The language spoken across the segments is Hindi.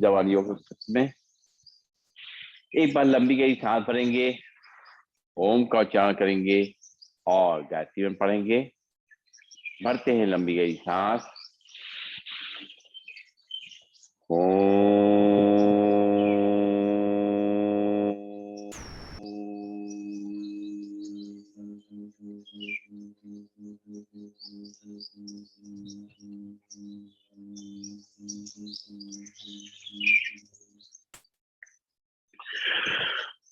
जवान योग में एक बार लंबी गहरी सांस भरेंगे, ओम का उच्चारण करेंगे और गायत्री मंत्र पढ़ेंगे। भरते हैं लंबी गहरी सांस।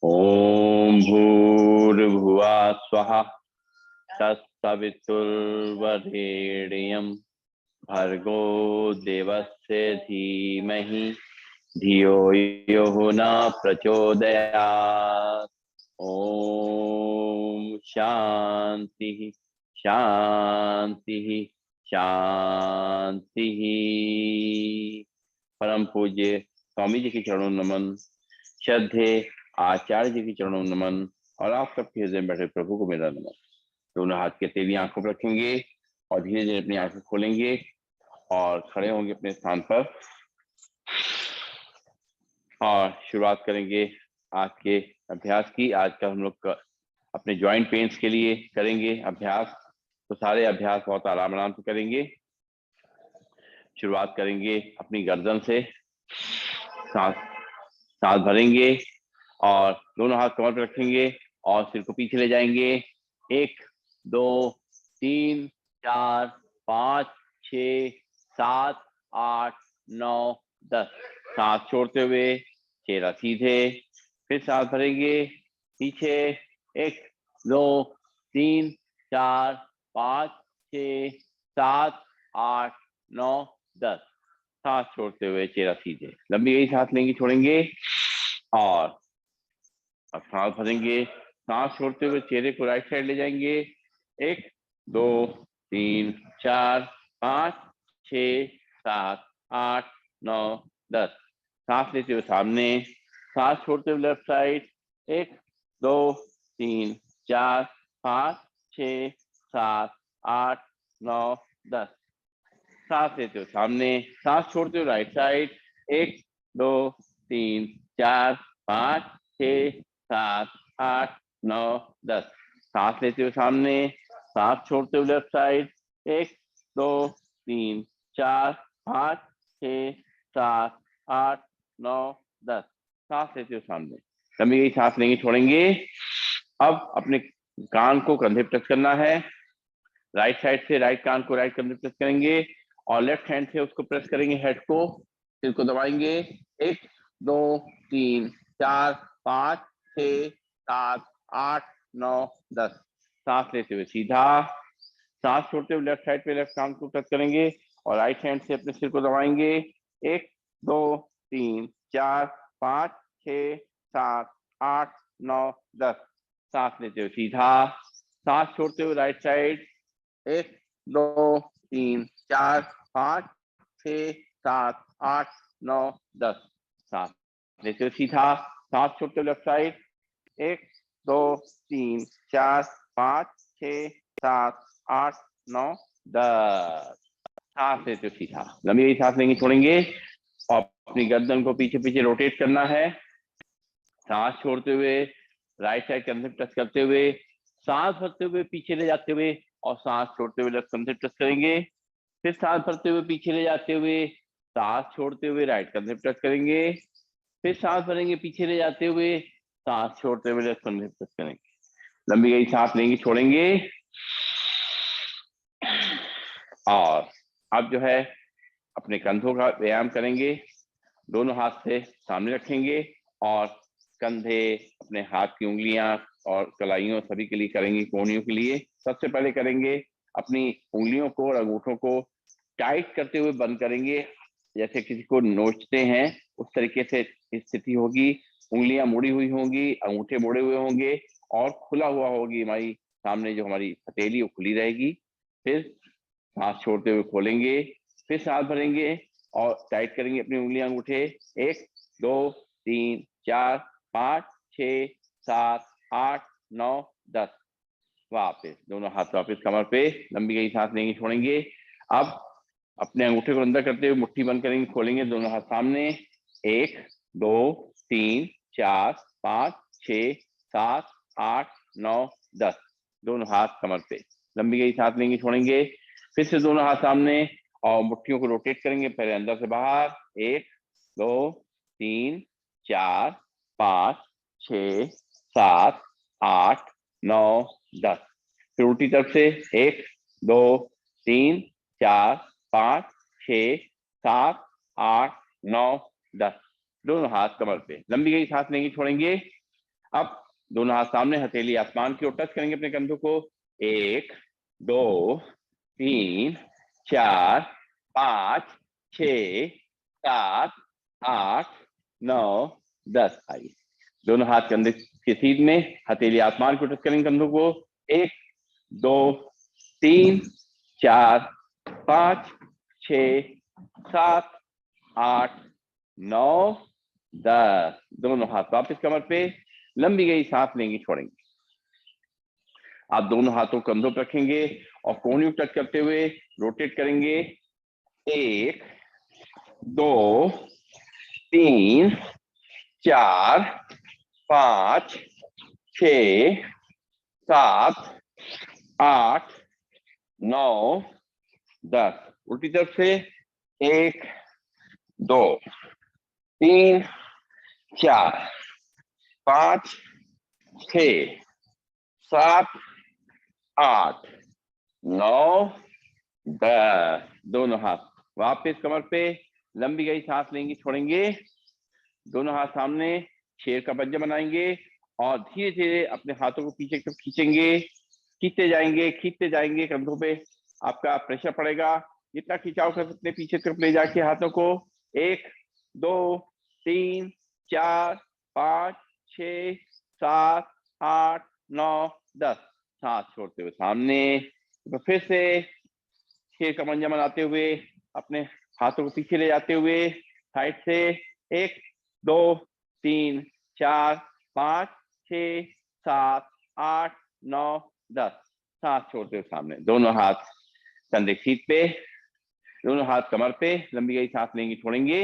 ओम भूर्भुवः स्वः तत्सवितुर्वरेण्यं भर्गो देवस्य धीमहि धियो यो न प्रचोदयात्। ओम शांति शांति शांति। परम पूज्य स्वामी जी के चरणों नमन, श्रद्धे आचार्य जी के चरणों नमन और आप सबके हृदय में बैठे प्रभु को मेरा नमन। दोनों हाथ के तेली आंखों पर रखेंगे और धीरे धीरे अपनी आंखें खोलेंगे और खड़े होंगे अपने स्थान पर और शुरुआत करेंगे आज के अभ्यास की। आज का हम लोग अपने जॉइंट पेन्स के लिए करेंगे अभ्यास। तो सारे अभ्यास बहुत आराम आराम से करेंगे। शुरुआत करेंगे अपनी गर्दन से। सांस भरेंगे और दोनों हाथ कमर पर रखेंगे और सिर को पीछे ले जाएंगे। 1 2 3 4 5 6 7 8 9 10। सांस छोड़ते हुए चेहरा सीधे। फिर सांस भरेंगे पीछे। 1 2 3 4 5 6 7 8 9 10। सांस छोड़ते हुए चेहरा सीधे। लंबी गहरी सांस लेंगे, छोड़ेंगे और अब सांस भरेंगे। सांस छोड़ते हुए चेहरे को राइट साइड ले जाएंगे। 1 2 3 4 5 6 7 8 9 10। सांस लेते हुए सामने। सांस छोड़ते हुए लेफ्ट साइड। 1 2 3 4 5 6 7 8 9 10। सांस लेते हुए सामने। सांस छोड़ते हुए राइट साइड। 1 2 3 4 5 6 7 8 9 10। सांस लेते हुए सामने। सांस छोड़ते हुए लेफ्ट साइड। 1 2 3 4 5 6 7 8 9 10। सांस लेते हुए सामने। लंबी गई सांस लेंगे, छोड़ेंगे। अब अपने कान को कंधे पर टच करना है। राइट साइड से राइट कान को राइट कंधे पर टच करेंगे और लेफ्ट हैंड से उसको प्रेस करेंगे। हेड को, सिर को दबाएंगे। 1 2 3 4 5 6 7 8 9 10। सांस लेते हुए सीधा। सांस छोड़ते हुए लेफ्ट साइड पे लेफ्ट कान को टच करेंगे और राइट हैंड से अपने सिर को दबाएंगे। 1 2 3 4 5 6 7 8 9 10। सांस लेते हुए सीधा। सांस छोड़ते हुए राइट साइड। 1 2 3 4 5 6 7 8 9 10। सांस लेते हुए सीधा। सांस छोड़ते हुए लेफ्ट साइड। 1 2 3 4 5 6 7 8 9 10। सांस लेते हुए सीधा। लंबी सांस लेंगे, छोड़ेंगे और अपनी गर्दन को पीछे पीछे रोटेट करना है। सांस छोड़ते हुए राइट साइड कंधे टच करते हुए, सांस भरते हुए पीछे ले जाते हुए और सांस छोड़ते हुए लेफ्ट कंधे टच करेंगे। फिर सांस भरते हुए पीछे ले जाते हुए, सांस छोड़ते हुए राइट कंधे टच करेंगे। फिर सांस भरेंगे पीछे ले जाते हुए, सांस छोड़ते हुए लेफ्ट कंधे टच करेंगे। लंबी गई सांस लेंगे, छोड़ेंगे और अब जो है अपने कंधों का व्यायाम करेंगे। दोनों हाथ से सामने रखेंगे और कंधे, अपने हाथ की उंगलियां और कलाइयों सभी के लिए करेंगे, कोहनियों के लिए। सबसे पहले करेंगे अपनी उंगलियों को और अंगूठों को टाइट करते हुए बंद करेंगे, जैसे किसी को नोचते हैं उस तरीके से स्थिति होगी। उंगलियां मुड़ी हुई होंगी, अंगूठे मुड़े हुए होंगे और खुला हुआ होगी हमारी सामने जो हमारी हथेली वो खुली रहेगी। फिर सांस छोड़ते हुए खोलेंगे। फिर सांस भरेंगे और टाइट करेंगे अपनी उंगलियां, अंगूठे। 1 2 3 4 5 6 7 8 9 10। वापस दोनों हाथ वापस कमर पे। लंबी गई सांस लेंगे, छोड़ेंगे। अब अपने अंगूठे को अंदर करते हुए मुट्ठी बंद करेंगे, खोलेंगे। दोनों हाथ सामने। 1 2 3 4 5 6 7 8 9 10। दोनों हाथ कमर पे, लंबी गई सांस लेंगे, छोड़ेंगे। फिर से दोनों हाथ सामने और मुट्ठियों को रोटेट करेंगे, पहले अंदर से बाहर। 1 2 3 4 5 6 7 8 9 10। फिर उल्टी तरफ से 1 2 3 4 5 6 7 8 9 10। दोनों हाथ कमर पे, लंबी गई सांस लेंगे, छोड़ेंगे। अब दोनों हाथ सामने, हथेली आसमान की ओर टच करेंगे अपने कंधों को। 1 2 3 4 5 6 7 8 9 10। आइए, दोनों हाथ कंधे के सीध में, हथेली आसमान को टच करेंगे कंधों को। 1 2 3 4 5 6 7 8 9 10। दोनों हाथ वापस कमर पे, लंबी गई सांस लेंगे, छोड़ेंगे। आप दोनों हाथों कंधों पर रखेंगे और कोहनी टच करते हुए रोटेट करेंगे। 1 2 3 4 5 6 7 8 9 10। उल्टी तरफ से 1 2 3 4 5 6 7 8 9 10। दोनों हाथ वापस कमर पे, लंबी गई सांस लेंगे, छोड़ेंगे। दोनों हाथ सामने शेर का पंजा बनाएंगे और धीरे धीरे अपने हाथों को पीछे की तरफ खींचेंगे, खींचते जाएंगे। कंधों पे आपका प्रेशर पड़ेगा, जितना खिंचाव कर सकते पीछे तरफ ले जाके हाथों को। 1 2 3 4 5 6 7 8 9 10। सांस छोड़ते हुए सामने, तो फिर से शेर का पंजा बनाते हुए अपने हाथों को पीछे ले जाते हुए साइड से। 1 2 3 4 5 6 7 8 9 10। सांस छोड़ते हुए सामने, दोनों हाथ कंधे सीट पे, दोनों हाथ कमर पे, लंबी गई सांस लेंगे, छोड़ेंगे।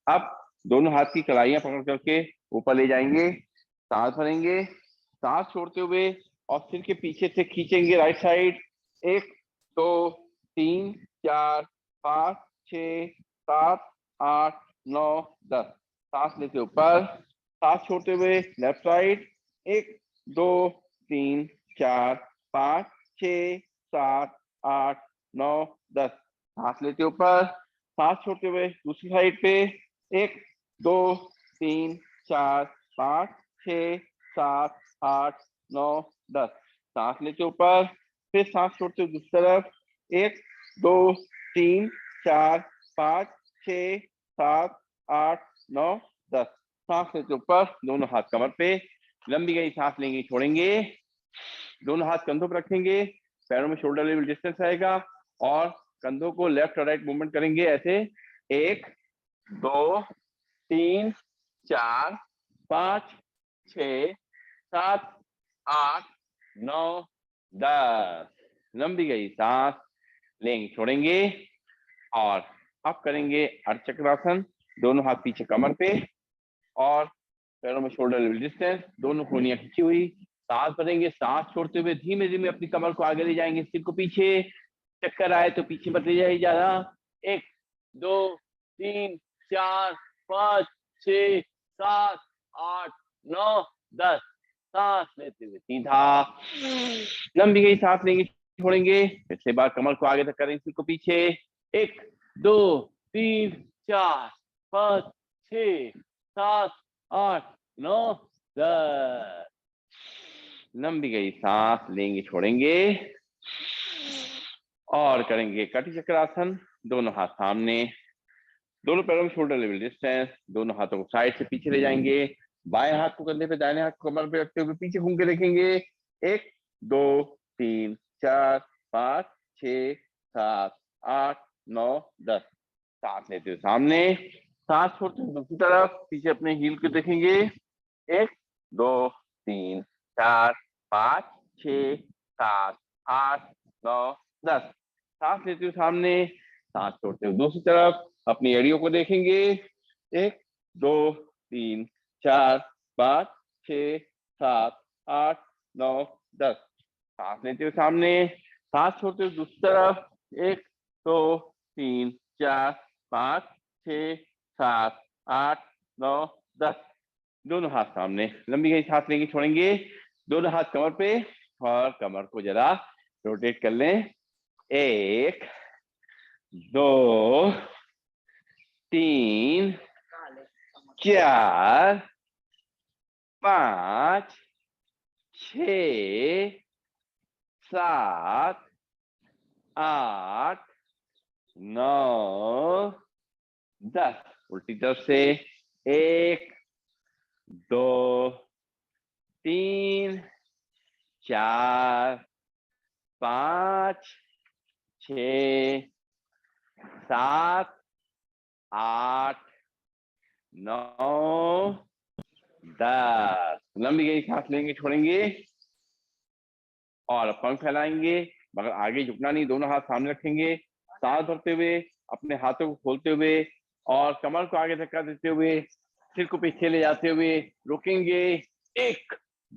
अब दोनों हाथ की कलाइयां पकड़ करके ऊपर ले जाएंगे, सांस भरेंगे, सांस छोड़ते हुए और सिर के पीछे से खींचेंगे राइट साइड। 1 2 3 4 5 6 7 8 9 10। सांस लेते ऊपर, सांस छोड़ते हुए लेफ्ट साइड। 1 2 3 4 5 6 7 8 9 10। सांस लेते ऊपर, सांस छोड़ते हुए दूसरी साइड पे। 1 2 3 4 5 6 7 8 9 10। सांस लेते ऊपर, फिर सांस छोड़ते हुए दूसरी तरफ। 1 2 3 4 5 6 7 8 9 10। सांस लेते ऊपर, दोनों हाथ कमर पे, लंबी गई सांस लेंगे, छोड़ेंगे। दोनों हाथ कंधों पर रखेंगे, पैरों में शोल्डर लेवल डिस्टेंस रहेगा और कंधों को लेफ्ट और राइट मूवमेंट करेंगे ऐसे। 1 2 3 4 5 6 7 8 9 10। लंबी गई सांस लेंगे, छोड़ेंगे और अब करेंगे अर्धचक्रासन। दोनों हाथ पीछे कमर पे और पैरों में शोल्डर लेवल डिस्टेंस, दोनों कोहनियां खींची हुई। सांस भरेंगे, सांस छोड़ते हुए धीमे धीमे अपनी कमर को आगे ले जाएंगे, सिर को पीछे। चक्कर आए तो पीछे मत ले जाइए ज्यादा। 1 2 3 4 5 6 7 8 9 10। सांस लेते हुए सीधा, लंबी गई सांस लेंगे, छोड़ेंगे। फिर से बार कमर को आगे तक करेंगे, सिर को पीछे। 1 2 3 4 5 6 7 8 9 10। लंबी गई सांस लेंगे, छोड़ेंगे और करेंगे कटी चक्रासन। दोनों हाथ सामने, दोनों पैरों में शोल्डर लेवल डिस्टेंस, दोनों हाथों को साइड से पीछे ले जाएंगे। बाएं हाथ को कंधे पे, दाहिने हाथ को कमर पे रखते हुए पीछे घूम के देखेंगे। 1 2 3 4 5 6 7 8 9 10। सांस लेते हुए सामने, सांस छोड़ते हुए दूसरी तरफ, पीछे अपने हील को देखेंगे। 1 2 3 4 5 6 7 8 9 10। सांस लेते हुए सामने, सांस छोड़ते हुए दूसरी तरफ, अपनी एड़ियों को देखेंगे। 1 2 3 4 5 6 7 8 9 10। सांस लेते हुए सामने, सांस छोड़ते हुए दूसरी तरफ। 1 2 3 4 5 6 7 8 9 10। दोनों हाथ सामने, लंबी गहरी सांस लेंगे, छोड़ेंगे। दोनों हाथ कमर पे और कमर को जरा रोटेट कर लें। 1 2 3 4 5 6 7 8 9 10। उल्टी तरफ से 1 2 3 4 5 6 7 8 9 10। लंबी गहरी सांस लेंगे, छोड़ेंगे और पंख फैलाएंगे, मगर आगे झुकना नहीं। दोनों हाथ सामने रखेंगे, सांस भरते हुए, अपने हाथों को खोलते हुए और कमर को आगे धक्का देते हुए, सिर को पीछे ले जाते हुए रुकेंगे। 1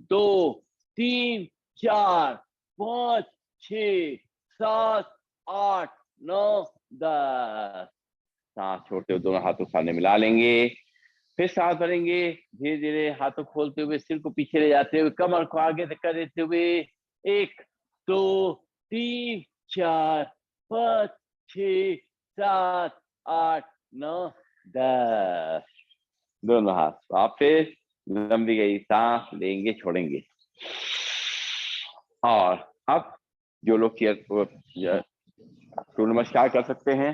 2 3 4 5 6 7 8 9 10। सांस छोड़ते हुए दोनों हाथों सामने मिला लेंगे, फिर सांस भरेंगे। धीरे धीरे हाथों खोलते हुए, सिर को पीछे ले जाते हुए, कमर को आगे धक्का देते हुए 1 2 3 4 5 6 7 8 9 10। दोनों हाथ वापस, लंबी गई सांस लेंगे, छोड़ेंगे। और अब जो लोग सूर्य नमस्कार कर सकते हैं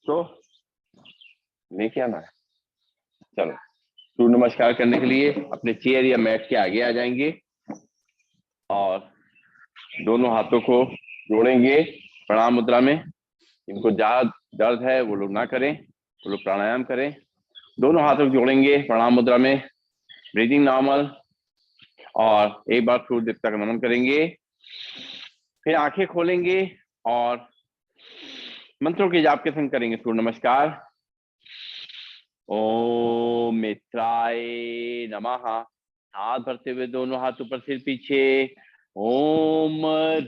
तो लेके आना है। चलो, सूर्य नमस्कार करने के लिए अपने चेयर या मैट के आगे आ जाएंगे और दोनों हाथों को जोड़ेंगे प्रणाम मुद्रा में। इनको ज्यादा दर्द है वो लोग ना करें, वो लोग प्राणायाम करें। दोनों हाथों को जोड़ेंगे प्रणाम मुद्रा में, ब्रीदिंग नॉर्मल, और एक बार सूर्य देवता का नमन करेंगे। फिर आंखें खोलेंगे और मंत्रों के जाप के संग करेंगे सूर्य नमस्कार। ओम मित्राय नमः। हाथ भरते हुए दोनों हाथ ऊपर, सिर पीछे। ओम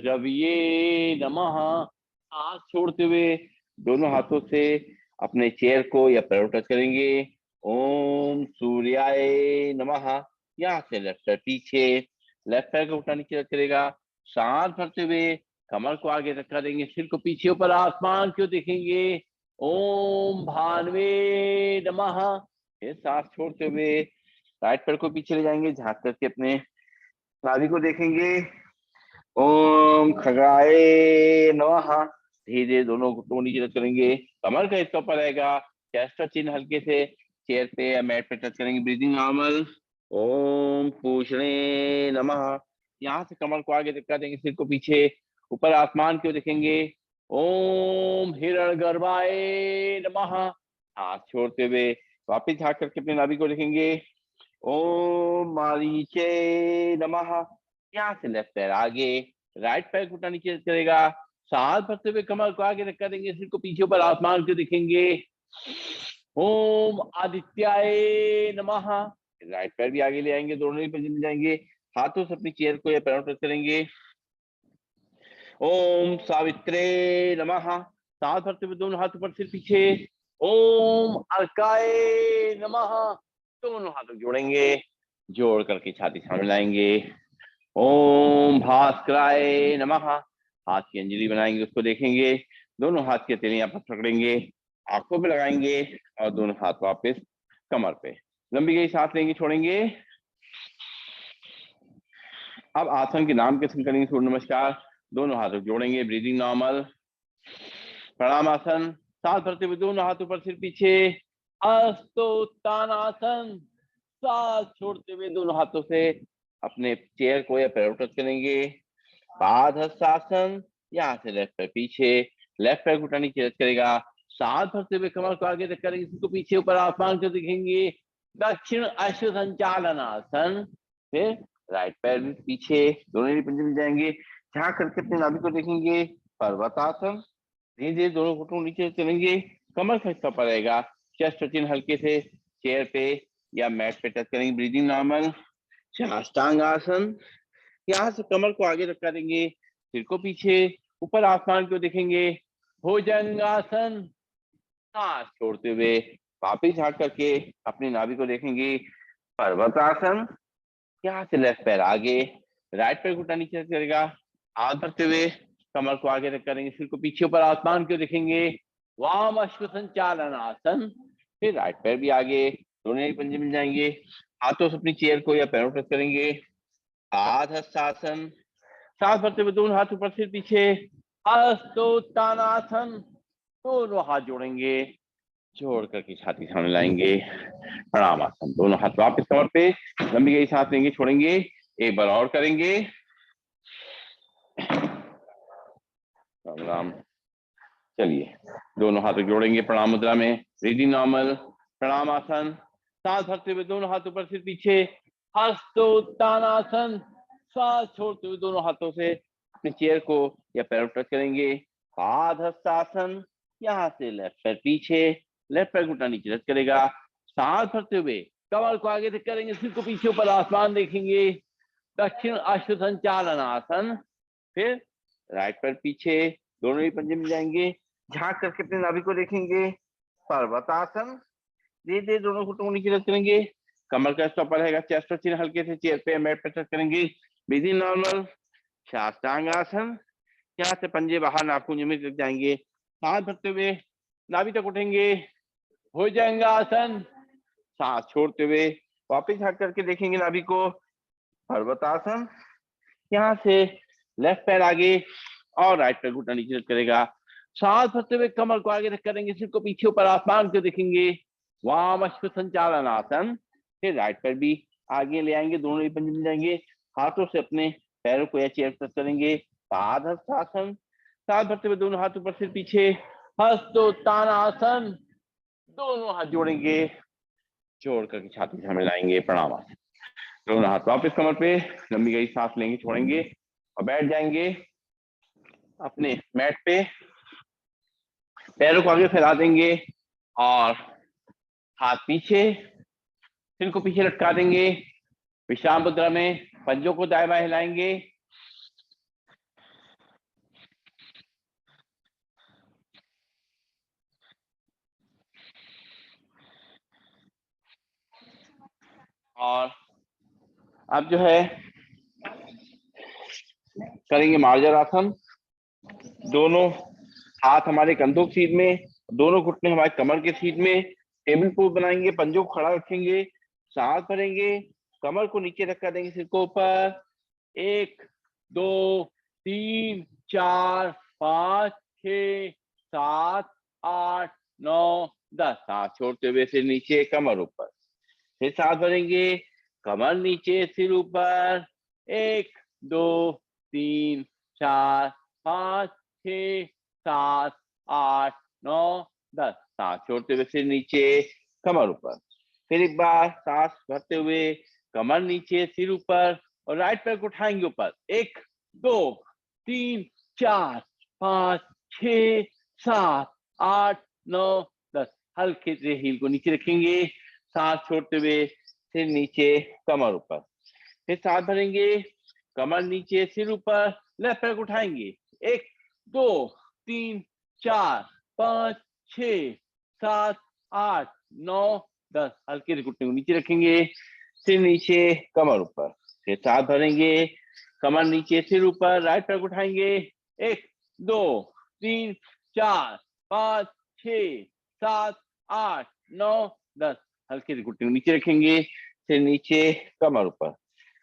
रविये नमः। हाथ छोड़ते हुए दोनों हाथों से अपने चेयर को या पैर टच करेंगे। ओम सूर्याय नमः। यहाँ से लेफ्ट पैर पीछे, लेफ्ट पैर को उठा नीचे करेगा। सांस भरते हुए कमर को आगे धक्का देंगे, सिर को पीछे, ऊपर आसमान को देखेंगे। ओम भानवे नमः। फिर सांस छोड़ते हुए राइट पैर को पीछे ले जाएंगे, झांक करके अपने नाभि को देखेंगे। ओम खगाय नमः। धीरे धीरे दोनों घुटनों नीचे टच करेंगे, कमर का हिस्सा ऊपर रहेगा, चेस्ट का चिन्ह हल्के से चेयर पे या मैट पे टच करेंगे। Breathing normal. ओम पूषणे नमः। यहाँ से कमर को आगे धक्का देंगे, सिर को पीछे, ऊपर आसमान की ओर देखेंगे। ओम हिरण्यगर्भाय नमः। हाथ छोड़ते हुए वापिस झाँक करके अपने नाभि को देखेंगे। ओम मारीचे नमः। यहाँ से लेफ्ट पैर आगे, राइट पैर घुटना नीचे करेगा। सांस भरते हुए कमर को आगे धक्का देंगे, सिर को पीछे, ऊपर आसमान को दिखेंगे। ओम आदित्याय नमः। राइट पैर भी आगे ले आएंगे, दोनों ही पैर जाएंगे, हाथों से अपनी चेयर को या पैरों टच करेंगे। ओम सावित्रे नमः। सांस भरते हुए दोनों हाथ ऊपर, सिर पीछे। ओम अर्काय नमः। दोनों हाथों जोड़ेंगे, जोड़ करके छाती सामने लाएंगे। ओम भास्कराय नमः। हाथ की अंजलि बनाएंगे, उसको देखेंगे। दोनों हाथ की हथेलियां पर पकड़ेंगे, आंखों पे लगाएंगे और दोनों हाथ वापस कमर पे। लंबी गई सांस लेंगे, छोड़ेंगे। अब आसन के नाम के संग करेंगे सूर्य नमस्कार। दोनों हाथों जोड़ेंगे, ब्रीदिंग नॉर्मल, प्रणाम आसन। सांस भरते हुए दोनों हाथ ऊपर, सिर पीछे। अस्तोत्थानासन। सांस छोड़ते हुए दोनों हाथों से अपने चेयर को या पैर टच करेंगे। पादहस्तासन। यहाँ से लेफ्ट पैर पीछे, लेफ्ट पैर घुटना नीचे टच करेगा। सांस भरते हुए कमर को आगे करेंगे, इसको पीछे, ऊपर आसमान को दिखेंगे। दक्षिण अश्व संचालनासन। फिर राइट पैर भी पीछे, दोनों ही पंजे मिल जाएंगे, झांक करके अपने नाभि को देखेंगे। पर्वतासन। धीरे धीरे दोनों घुटनों नीचे चलेंगे, कमर का हिस्सा पर रहेगा, चेस्ट चिन्ह हल्के से चेयर पे या मैट पे टच करेंगे, ब्रीदिंग नॉर्मल। साष्टांग आसन, यहाँ से कमर को आगे रखा देंगे, सिर को पीछे, ऊपर आसमान को देखेंगे। भुजंगासन, सांस छोड़ते हुए वापिस झाँक करके अपनी नाभि को देखेंगे। पर्वतासन, यहाँ से लेफ्ट पैर आगे, राइट पैर घुटना नीचे करेगा, हाथ भरते हुए कमर को आगे रख करेंगे, सिर को पीछे, ऊपर आसमान को देखेंगे। वाम अश्व संचालन आसन, फिर राइट पैर भी आगे, दोनों ही पंजे मिल जाएंगे, हाथों से अपनी चेयर को या पैरों टच करेंगे। आधस्तासन, सांस भरते हुए दोनों हाथ ऊपर सिर पीछे। हस्तोत्तानासन, दोनों हाथ जोड़ेंगे, जोड़ करके छाती सामने लाएंगे। प्रणाम आसन, दोनों हाथ वापस कमर पे, लंबी गहरी सांस लेंगे, छोड़ेंगे, एक बार और करेंगे। राम, चलिए दोनों हाथ जोड़ेंगे प्रणाम मुद्रा में, ब्रीदिंग नॉर्मल। प्रणाम आसन, सांस भरते हुए दोनों हाथ ऊपर सिर पीछे। हस्तोत्तानासन, सांस छोड़ते हुए दोनों हाथों से अपने चेयर को या पैरों टच करेंगे। पादहस्तासन, यहाँ से लेफ्ट पैर पीछे, लेफ्ट पैर घुटना नीचे टच करेगा, सांस भरते हुए कमर को आगे तक करेंगे, सिर को पीछे, ऊपर आसमान देखेंगे। दक्षिण अश्व संचालन आसन, फिर राइट पैर पीछे, दोनों ही पंजे मिल जाएंगे, झांक करके अपने नाभि को देखेंगे। पर्वतासन, धीरे धीरे दोनों घुटनों को नीचे रख करेंगे, कमर का हिस्सा ऊपर रहेगा, चेस्ट और चिन हल्के से चेयर पे मैट पे टच करेंगे, ब्रीदिंग नॉर्मल। साष्टांग आसन, यहाँ से पंजे बाहर नाखून में रख जाएंगे, सांस भरते हुए नाभि तक उठेंगे। भुजंगासन, सांस छोड़ते हुए वापस झांक करके देखेंगे नाभि को। पर्वतासन, यहाँ से लेफ्ट पैर आगे और राइट पैर घुटना नीचे टच करेगा, सांस भरते हुए कमर को आगे रख करेंगे, सिर को पीछे, ऊपर आसमान को देखेंगे। वाम अश्व संचालन आसन, फिर राइट पैर भी आगे ले आएंगे, दोनों ही पंजे मिल जाएंगे, हाथों से अपने पैरों को या चेयर टच करेंगे। पादहस्तासन, सांस भरते हुए दोनों हाथ ऊपर सिर पीछे। हस्तोत्तानासन, दोनों हाथ जोड़ेंगे, जोड़ करके छाती से मिलाएंगे। प्रणाम आसन, दोनों हाथ वापस कमर पे, लंबी गहरी सांस लेंगे, छोड़ेंगे और बैठ जाएंगे अपने मैट पे। पैरों को आगे फैला देंगे और हाथ पीछे, सिर को पीछे लटका देंगे। विश्राम मुद्रा में पंजों को दाएं बाएं हिलाएंगे। और अब जो है करेंगे मार्जर आसन, दोनों हाथ हमारे कंधों की सीध में, दोनों घुटने हमारे कमर के सीध में, टेबल पोज बनाएंगे, पंजों को खड़ा रखेंगे, सांस भरेंगे, कमर को नीचे रखा देंगे, सिर को ऊपर। 1 2 3 4 5 6 7 8 9 10, सांस छोड़ते हुए सिर नीचे, कमर ऊपर, फिर सांस भरेंगे, कमर नीचे, सिर ऊपर। 1 2 3 4 5 6 7 8 9 10, सांस छोड़ते हुए सिर नीचे, कमर ऊपर, फिर एक बार सांस भरते हुए कमर नीचे, सिर ऊपर, और राइट पैर को उठाएंगे ऊपर। 1 2 3 4 5 6 7 8 9 10, हल्के से हील को नीचे रखेंगे, सांस छोड़ते हुए सिर नीचे, कमर ऊपर, फिर सांस भरेंगे, कमर नीचे, सिर ऊपर, लेफ्ट पैर को उठाएंगे। 1 2 3 4 5 6 7 8 9 10, हल्के से घुटने को नीचे रखेंगे, सिर नीचे, कमर ऊपर, फिर सांस भरेंगे, कमर नीचे, सिर ऊपर, राइट पैर को उठाएंगे। 1 2 3 4 5 6 7 8 9 10, हल्के से घुटने को नीचे रखेंगे, सिर नीचे, कमर ऊपर,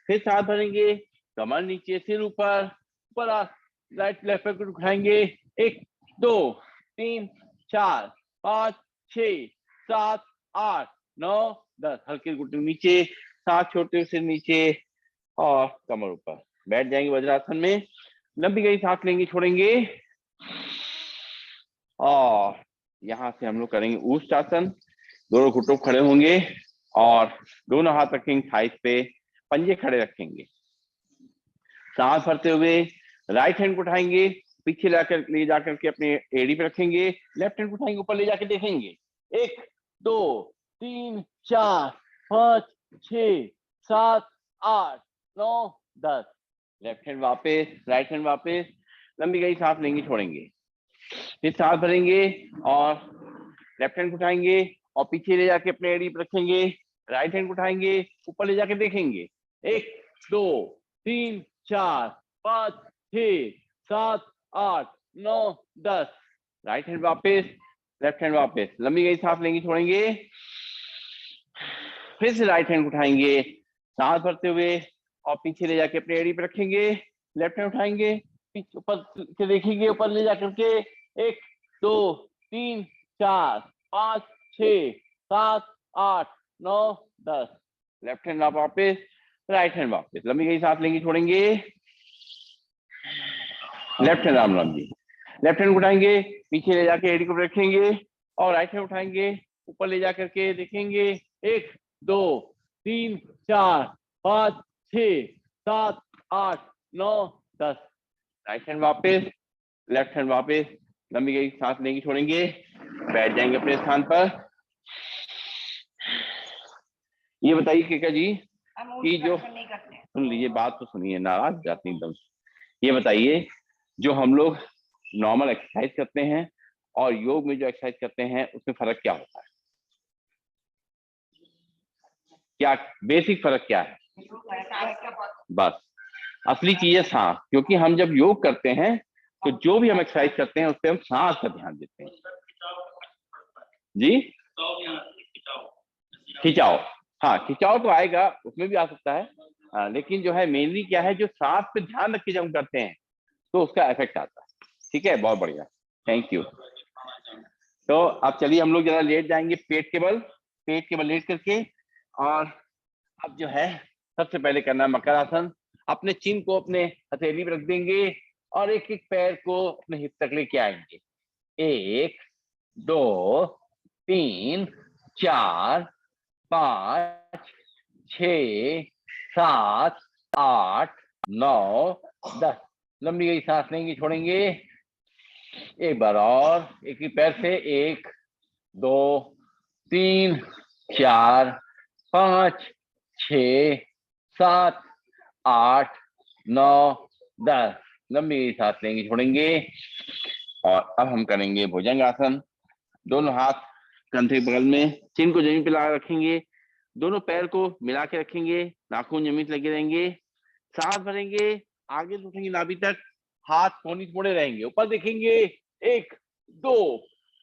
फिर सांस भरेंगे, कमर नीचे, सिर ऊपर, ऊपर राइट लेफ्ट पैर को उठाएंगे। 1 2 3 4 5 6 7 8 9 10, हल्के घुटने नीचे, सांस छोड़ते हुए सिर नीचे और कमर ऊपर, बैठ जाएंगे वज्रासन में, लंबी गहरी सांस लेंगे, छोड़ेंगे, और यहाँ से हम लोग करेंगे ऊष्टासन। दोनों घुटनों खड़े होंगे और दोनों हाथ रखेंगे थाइस पे, पंजे खड़े रखेंगे, सांस भरते हुए राइट हैंड को उठाएंगे, पीछे ले जाकर के अपने एड़ी पे रखेंगे, लेफ्ट हैंड को उठाएंगे, ऊपर ले जाके देखेंगे। 1 2 3 4 5 6 7 8 9 10। लेफ्ट हैंड वापस, राइट हैंड वापस, लंबी गई सांस लेंगे, छोड़ेंगे, फिर सांस भरेंगे और लेफ्ट हैंड उठाएंगे और पीछे ले जाके अपने एड़ी पर रखेंगे, राइट हैंड उठाएंगे, ऊपर ले जाके देखेंगे, 1 2 3 4 5 6 7 8 9 10। राइट हैंड वापस, लेफ्ट हैंड वापस, लंबी गई सांस लेंगे, छोड़ेंगे, फिर से राइट हैंड उठाएंगे, सांस भरते हुए और पीछे ले जाके अपने एड़ी पे रखेंगे, लेफ्ट हैंड उठाएंगे, पीछे ऊपर से देखेंगे, ऊपर ले जाकर के 1 2 3 4 5 6 7 8 9 10। लेफ्ट हैंड वापस, राइट हैंड वापस, लंबी गई सांस लेंगे, छोड़ेंगे, लेफ्ट हैंड आर्म लंबी, लेफ्ट हैंड उठाएंगे, पीछे ले जाके एड़ी को रखेंगे और राइट हैंड उठाएंगे, ऊपर ले जाकर के देखेंगे, 1 2 3 4 5 6 7 8 9 10। राइट हैंड वापस, लेफ्ट हैंड वापस, लंबी गई सांस लेंगे, छोड़ेंगे, बैठ जाएंगे अपने स्थान पर। ये बताइए केका जी कि जो, सुन लीजिए, बात तो सुनिए, नाराज जाती एकदम। ये बताइए, जो हम लोग नॉर्मल एक्सरसाइज करते हैं और योग में जो एक्सरसाइज करते हैं उसमें फर्क क्या होता है? क्या बेसिक फर्क क्या है? बस असली चीज है सांस, क्योंकि हम जब योग करते हैं तो जो भी हम एक्सरसाइज करते हैं उस पर हम सांस का ध्यान देते हैं। जी, खिंचाव, हाँ खिंचाव तो आएगा, उसमें भी आ सकता है, लेकिन जो है मेनली क्या है, जो सांस पे ध्यान रख के जब हम करते हैं तो उसका इफेक्ट आता है। ठीक है, बहुत बढ़िया, थैंक यू। तो अब चलिए हम लोग जरा लेट जाएंगे, पेट के बल लेट करके, और अब जो है सबसे पहले करना है मकर आसन। अपने चिन को अपने हथेली पर रख देंगे और एक एक पैर को अपने हिप तक लेके आएंगे, 1 2 3 4 5 6 7 8 9 10। लंबी गई सांस लेंगे, छोड़ेंगे, एक बार और, एक ही पैर से, 1 2 3 4 5 6 7 8 9 10। लंबी सांस लेंगे, छोड़ेंगे, और अब हम करेंगे भुजंगासन। दोनों हाथ कंधे के बगल में, चिन को जमीन पे लगा रखेंगे, दोनों पैर को मिला के रखेंगे, नाखून जमीन लगे रहेंगे, सांस भरेंगे, आगे उठेंगे नाभि तक, हाथ कोहनी मोड़े रहेंगे, ऊपर देखेंगे, 1 2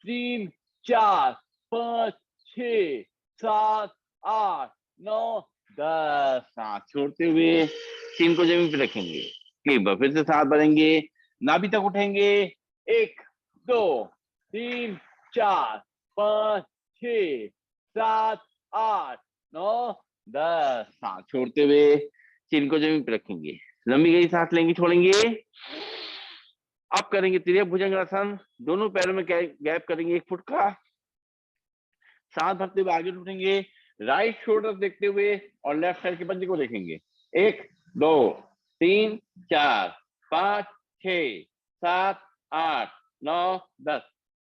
3 4 5 6 7 8 9 10। सांस छोड़ते हुए चिन को जमीन पे रखेंगे, एक बार फिर से सांस भरेंगे, नाभि तक उठेंगे, 1 2 3 4 5 6 7 8 9 10। सांस छोड़ते हुए चिन को जमीन पे रखेंगे, लंबी गई सांस लेंगे, छोड़ेंगे। अब करेंगे त्रिभुज भुजंगासन। दोनों पैरों में गैप करेंगे 1 फुट का, सांस भरते हुए आगे उठेंगे, राइट शोल्डर देखते हुए और लेफ्ट साइड के पंजे को देखेंगे, 1 2 3 4 5 6 7 8 9 10।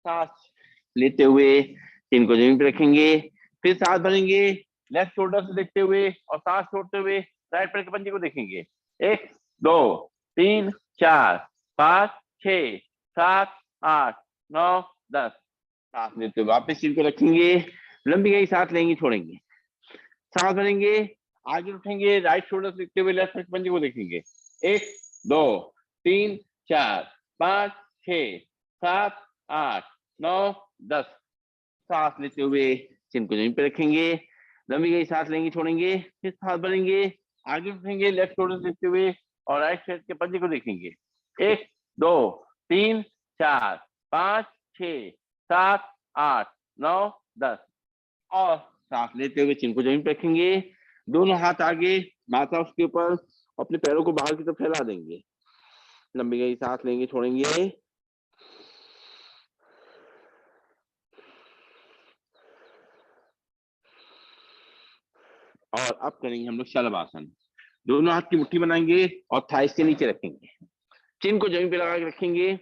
सांस लेते हुए चिन को जमीन पे रखेंगे, फिर सांस भरेंगे, लेफ्ट शोल्डर से देखते हुए और सांस छोड़ते हुए राइट पैर के पंजे को देखेंगे, 1 2 3 4 5 6 7 8 9 10। सांस लेते हुए वापस चिन को रखेंगे, लंबी गई सांस लेंगे, छोड़ेंगे, सांस भरेंगे, आगे उठेंगे, राइट शोल्डर से देखते हुए लेफ्ट पैर के पंजे को देखेंगे, 1 2 3 4 5 6 7 8 9 10। सांस लेते हुए चिन को जमीन पे रखेंगे, लंबी गई सांस लेंगे, छोड़ेंगे, फिर सांस भरेंगे, आगे उठेंगे, लेफ्ट शोल्डर से देखते हुए और राइट साइड के पंजे को देखेंगे, 1 2 3 4 5 6 7 8 9 10। और सांस लेते हुए चिन को जमीन पे रखेंगे, दोनों हाथ आगे, माथा उसके ऊपर, अपने पैरों को बाहर की तरफ फैला देंगे, लंबी गई सांस लेंगे, छोड़ेंगे। और अब करेंगे हम लोग शलभासन। दोनों हाथ की मुट्ठी बनाएंगे और थाइस के नीचे रखेंगे, चिन को जमीन पे लगा के रखेंगे,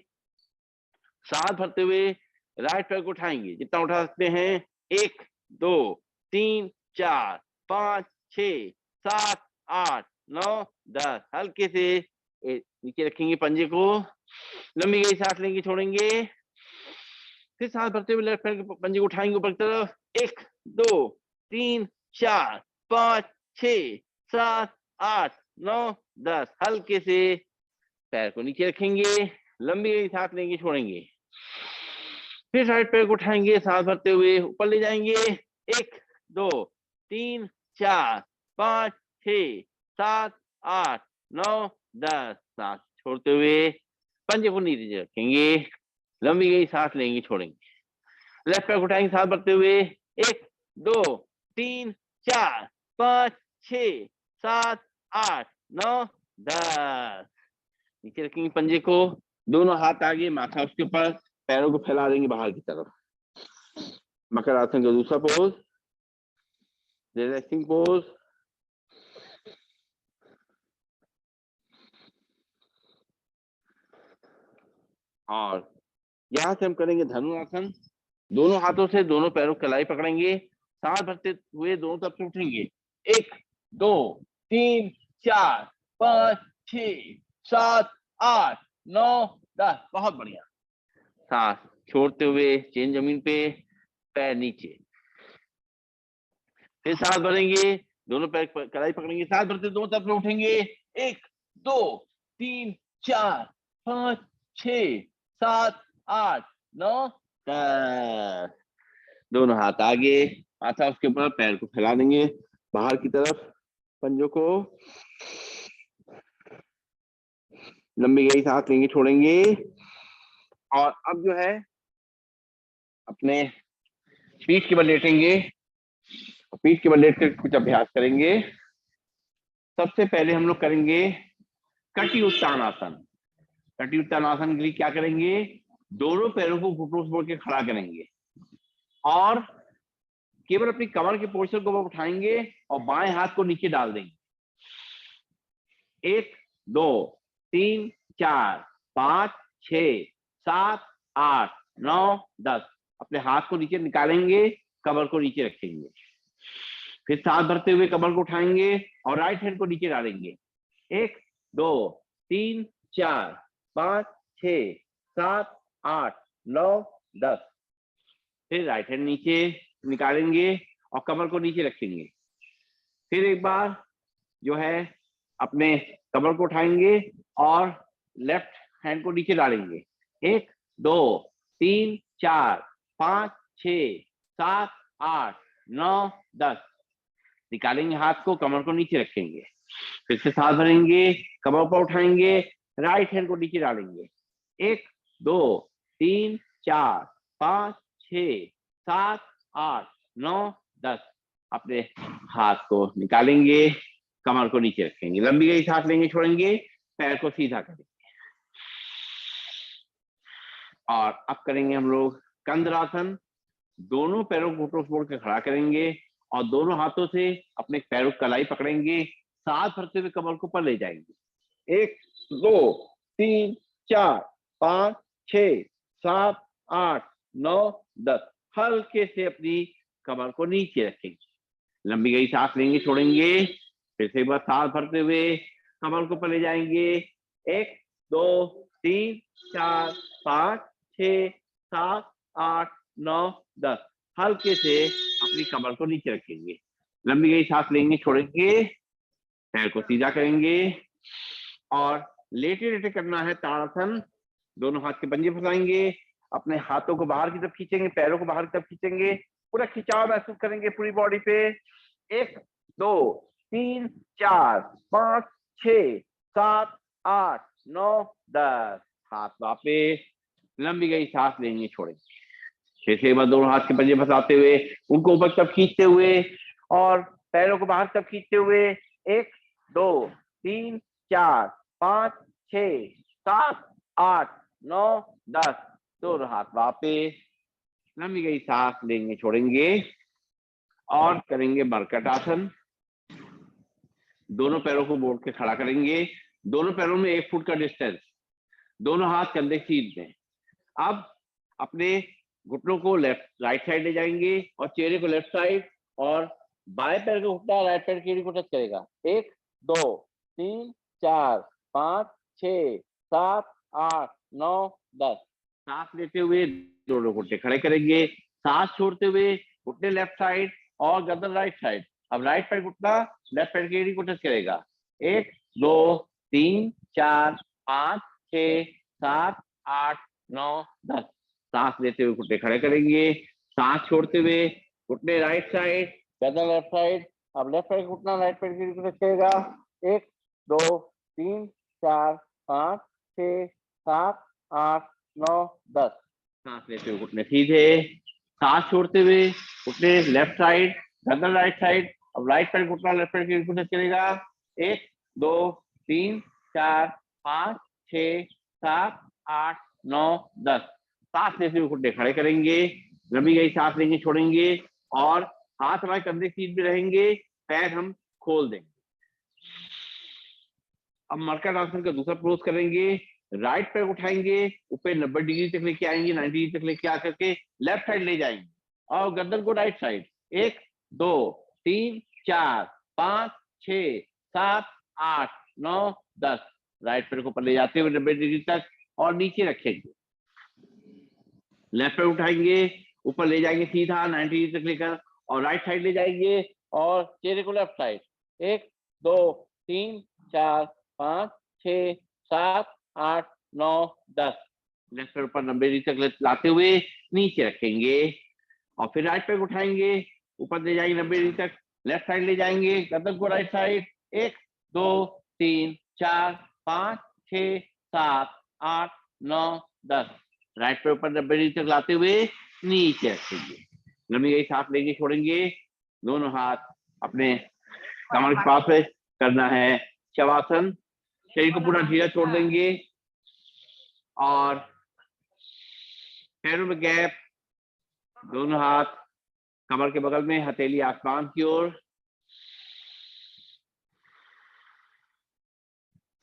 सांस भरते हुए राइट पैर को उठाएंगे, जितना उठा सकते हैं, 1 2 3 4 5 6 7 8 9 10। हल्के से नीचे रखेंगे पंजे को, लंबी गई सांस लेंगे, छोड़ेंगे, फिर सांस भरते हुए लेफ्ट हैंड पंजे को उठाएंगे ऊपर की तरफ। 1 2 3 4 5 6 7 8 9 10। हल्के से पैर को नीचे रखेंगे, लंबी गई सांस लेंगे, छोड़ेंगे, फिर राइट पैर को उठाएंगे, सांस भरते हुए ऊपर ले जाएंगे। 1 2 3 4 5 6 7 8 9 10। सांस छोड़ते हुए पंजे को नीचे रखेंगे, लंबी गई सांस लेंगे, छोड़ेंगे, लेफ्ट पैर को उठाएंगे, सांस भरते हुए 1 2 3 4 5 6 7 8 9 10। नीचे रखेंगे पंजे को, दोनों हाथ आगे, माथा उसके ऊपर, पैरों को फैला देंगे बाहर की तरफ। मकर आसन का दूसरा पोज, रिलैक्सिंग पोज। और यहां से हम करेंगे धनुरासन। दोनों हाथों से दोनों पैरों की कलाई पकड़ेंगे, सांस भरते हुए दोनों तरफ से उठेंगे। 1 2 3 4 5 6 7 8 9 10। बहुत बढ़िया। सांस छोड़ते हुए चेन जमीन पे, पैर नीचे, फिर सांस भरेंगे, दोनों पैर कलाई पकड़ेंगे, सांस भरते दोनों तरफ से उठेंगे। 1 2 3 4 5 6 7 8 9 10। दोनों हाथ आगे, माथा उसके ऊपर, पैर को फैला देंगे बाहर की तरफ, पंजों को, लंबी गहरी सांस लेंगे, छोड़ेंगे। और अब जो है अपने पीठ के बल लेटेंगे, पीठ के बल लेट कर कुछ अभ्यास करेंगे। सबसे पहले हम लोग करेंगे कटी उत्तानासन। कटी उत्तानासन के लिए क्या करेंगे, दोनों पैरों को घुटनों से मोड़ के खड़ा करेंगे और केवल अपनी कमर के पोर्शन को उठाएंगे और बाएं हाथ को नीचे डाल देंगे। 1 2 3 4 5 6 7 8 9 10। अपने हाथ को नीचे निकालेंगे, कमर को नीचे रखेंगे, फिर सांस भरते हुए कमर को उठाएंगे और राइट हैंड को नीचे डालेंगे। 1 2 3 4 5 6 7 8 9 10। फिर राइट हैंड नीचे निकालेंगे और कमर को नीचे रखेंगे, फिर एक बार जो है अपने कमर को उठाएंगे और लेफ्ट हैंड को नीचे डालेंगे। 1 2 3 4 5 6 7 8 9 10। निकालेंगे हाथ को, कमर को नीचे रखेंगे, फिर से सांस भरेंगे, कमर पर उठाएंगे, राइट हैंड को नीचे डालेंगे। 1 2 3 4 5 6 7 8 9 10। अपने हाथ को निकालेंगे, कमर को नीचे रखेंगे, लंबी गई सांस लेंगे, छोड़ेंगे, पैर को सीधा करेंगे। और अब करेंगे हम लोग कंद्रासन। दोनों पैरों को घुटनों से मोड़ के खड़ा करेंगे और दोनों हाथों से अपने पैरों की कलाई पकड़ेंगे, सांस भरते हुए कमर को ऊपर ले जाएंगे। 1 2 3 4 5 6 7 8 9 10। हल्के से अपनी कमर को नीचे रखेंगे, लंबी गई सांस लेंगे, छोड़ेंगे, फिर से एक बार सांस भरते हुए कमर को ऊपर ले जाएंगे। 1 2 3 4 5 6 7 8 9 10। हल्के से अपनी कमर को नीचे रखेंगे, लंबी गई सांस लेंगे, छोड़ेंगे, पैर को सीधा करेंगे और लेटे लेटे करना है ताड़ासन। दोनों हाथ के पंजे फंसाएंगे, अपने हाथों को बाहर की तरफ खींचेंगे, पैरों को बाहर की तरफ खींचेंगे, पूरा खिंचाव महसूस करेंगे पूरी बॉडी पे। 1 2 3 4 5 6 7 8 9 10। हाथ वापस, लंबी गई सांस लेंगे, छोड़ेंगे, फिर से एक बार दोनों हाथ के पंजे फंसाते हुए उनको ऊपर तक खींचते हुए और पैरों को बाहर तक खींचते हुए 1 2 3 4 5 6 7 8 9 10। दोनों हाथ वापस, लंबी गई सांस लेंगे, छोड़ेंगे और करेंगे मरकट आसन। दोनों पैरों को मोड़ के खड़ा करेंगे, दोनों पैरों में 1 फुट का डिस्टेंस, दोनों हाथ कंधे सीध दें। अब अपने घुटनों को राइट साइड ले जाएंगे और चेहरे को लेफ्ट साइड और बाएं पैर का घुटना राइट पैर की एड़ी को टच करेगा। 1 2 3 4 5 6 7 8 9 10। सांस लेते हुए दोनों घुटने खड़े करेंगे, सांस छोड़ते हुए घुटने लेफ्ट साइड और गर्दन राइट साइड। अब राइट पैर घुटना लेफ्ट पैर की एड़ी को टच करेगा। 1 2 3 4 5 6 7 8 9 10। सांस लेते हुए घुटने खड़े करेंगे, सांस छोड़ते हुए घुटने राइट साइड, गर्दन लेफ्ट साइड। अब लेफ्ट साइड घुटना राइट पैर की एड़ी को टच करेगा। 1 2 3 4 5 6 7 8 9 10। सांस लेते हुए घुटने सीधे, सांस छोड़ते हुए घुटने लेफ्ट साइड, गर्दन राइट साइड। अब राइट पैर घुटना लेफ्ट पैर की एड़ी को टच करेगा। 1 2 3 4 5 6 7 8 9 10। सांस लेते हुए घुटने खड़े करेंगे, लंबी गई सांस लेंगे, छोड़ेंगे और हाथ हमारे कंधे सीध में रहेंगे, पैर हम खोल देंगे। अब मरकट आसन का दूसरा पोज करेंगे। राइट पैर उठाएंगे, ऊपर 90 डिग्री तक लेके आएंगे, 90 डिग्री तक लेके आकर के लेफ्ट साइड ले जाएंगे और गर्दन को राइट साइड। 1 2 3 4 5 6 7 8 9 10। राइट पैर को ऊपर ले जाते हुए 90 डिग्री तक और नीचे रखेंगे। लेफ्ट पैर उठाएंगे, ऊपर ले जाएंगे सीधा 90 डिग्री तक लेकर और राइट साइड ले जाएंगे और चेहरे को लेफ्ट साइड। 1 2 3 4 5 6 7 8 9 10। लेफ्ट पैर ऊपर 90 डिग्री तक लाते हुए नीचे रखेंगे और फिर राइट पैर उठाएंगे, ऊपर ले जाएंगे 90 डिग्री तक, लेफ्ट साइड ले जाएंगे, गर्दन को राइट साइड। 1 2 3 4 5 6 7 8 9 10। राइट पैर ऊपर 90 डिग्री तक लाते हुए नीचे रखेंगे। लंबी गई सांस लेंगे, छोड़ेंगे। दोनों हाथ अपने कमर के पास करना है शवासन। शरीर को पूरा ढीला छोड़ देंगे और पैरों में गैप, दोनों हाथ कमर के बगल में, हथेली आसमान की ओर।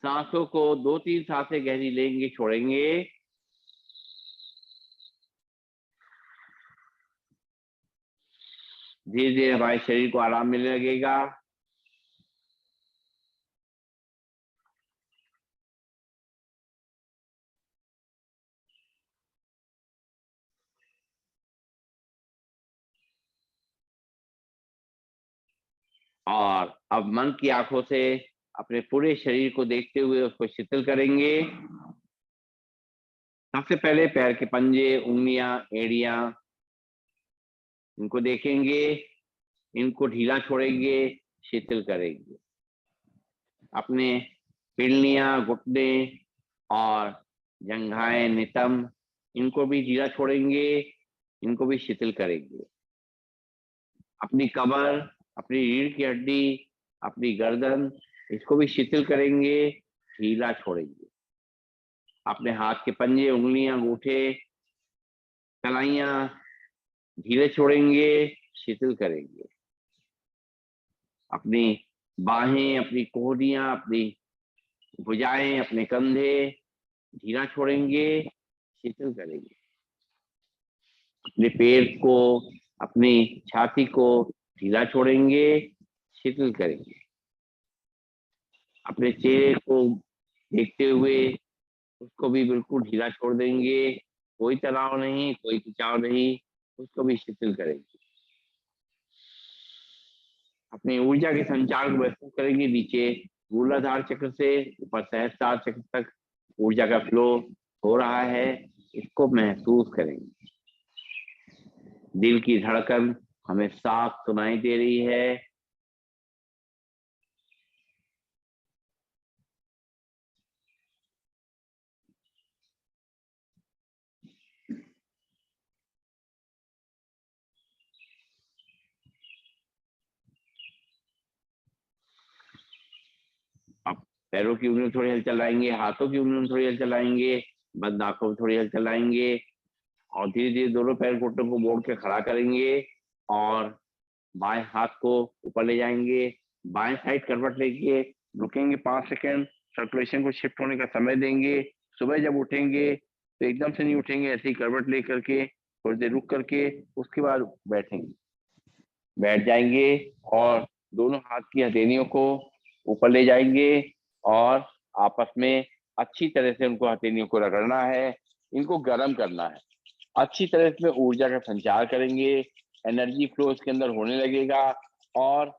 सांसों को 2-3 सांसें गहरी लेंगे, छोड़ेंगे। धीरे धीरे हमारे शरीर को आराम मिलने लगेगा। और अब मन की आंखों से अपने पूरे शरीर को देखते हुए उसको शिथिल करेंगे। सबसे पहले पैर के पंजे, उंगलियां, एड़ियां, इनको देखेंगे, इनको ढीला छोड़ेंगे, शिथिल करेंगे। अपने पिंडलियां, घुटने और जंघाएं, नितंब, इनको भी ढीला छोड़ेंगे, इनको भी शिथिल करेंगे। अपनी कमर, अपनी रीढ़ की हड्डी, अपनी गर्दन, इसको भी शिथिल करेंगे, ढीला छोड़ेंगे। अपने हाथ के पंजे, उंगलियां, अंगूठे, कलाइयां ढीले छोड़ेंगे, शिथिल करेंगे। अपनी बाहें, अपनी कोहनियां, अपनी भुजाएं, अपने कंधे ढीला छोड़ेंगे, शिथिल करेंगे। अपने पैर को, अपनी छाती को ढीला छोड़ेंगे, शिथिल करेंगे। अपने चेहरे को देखते हुए उसको भी बिल्कुल ढीला छोड़ देंगे, कोई तनाव नहीं, कोई खिंचाव नहीं, उसको भी शिथिल करेंगे। अपनी ऊर्जा के संचार को महसूस करेंगे। नीचे मूलाधार चक्र से ऊपर सहस्त्रार चक्र तक ऊर्जा का फ्लो हो रहा है, इसको महसूस करेंगे। दिल की धड़कन हमें साफ सुनाई दे रही है। अब पैरों की उंगलियों थोड़ी हलचल लाएंगे, हाथों की उंगलियों थोड़ी हलचल लाएंगे, बंद आंखों में थोड़ी हलचल लाएंगे और धीरे धीरे दोनों पैर घुटनों को मोड़ के खड़ा करेंगे और बाएं हाथ को ऊपर ले जाएंगे, बाएं साइड करवट लेके रुकेंगे 5 सेकंड, सर्कुलेशन को शिफ्ट होने का समय देंगे। सुबह जब उठेंगे तो एकदम से नहीं उठेंगे, ऐसे ही करवट लेकर के थोड़ी देर रुक करके उसके बाद बैठेंगे। बैठ जाएंगे और दोनों हाथ की हथेलियों को ऊपर ले जाएंगे और आपस में अच्छी तरह से उनको हथेलियों को रगड़ना है, इनको गर्म करना है। अच्छी तरह से ऊर्जा का संचार करेंगे, एनर्जी फ्लो इसके अंदर होने लगेगा और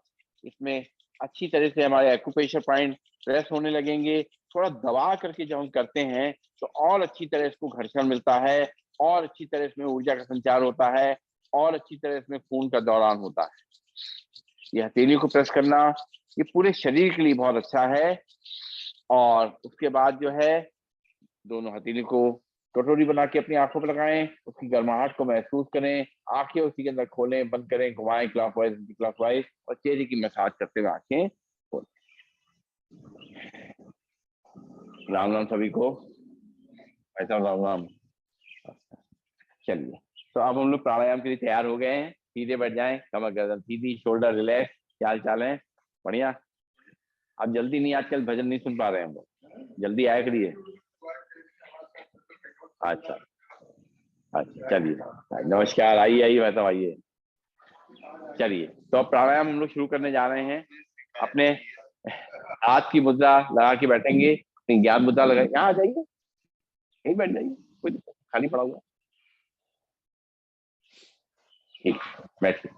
इसमें अच्छी तरह से हमारे एक्यूप्रेशर पॉइंट प्रेस होने लगेंगे। थोड़ा दबा करके जब हम करते हैं तो और अच्छी तरह इसको घर्षण मिलता है और अच्छी तरह इसमें ऊर्जा का संचार होता है और अच्छी तरह इसमें खून का दौरान होता है। ये हथेली को प्रेस करना ये पूरे शरीर के लिए बहुत अच्छा है। और उसके बाद जो है दोनों हथेली को कटोरी बना के अपनी आंखों पर लगाएं, उसकी गर्माहट को महसूस करें, आंखें उसी के अंदर खोलें, बंद करें, घुमाएं क्लॉकवाइज एंटी क्लॉकवाइज और चेहरे की मसाज करते हुए आंखें खोलें। राम राम सभी को। ऐसा राम राम। चलिए, तो अब हम लोग प्राणायाम के लिए तैयार हो गए हैं। सीधे बैठ जाएं, कमर गर्दन सीधी, शोल्डर रिलैक्स। क्या हाल चाल है? बढ़िया। अब जल्दी नहीं, आजकल भजन नहीं सुन पा रहे हैं हम लोग, जल्दी आया करिए। अच्छा अच्छा, चलिए नमस्कार, आइए आइए भाई साहब आइए। चलिए, तो अब प्राणायाम हम लोग शुरू करने जा रहे हैं। अपने हाथ की मुद्रा लगा के बैठेंगे, अपनी ज्ञान मुद्रा लगा, यहाँ आ जाइए, यहीं बैठ जाइए, कोई खाली पड़ा हुआ। ठीक, बैठिए।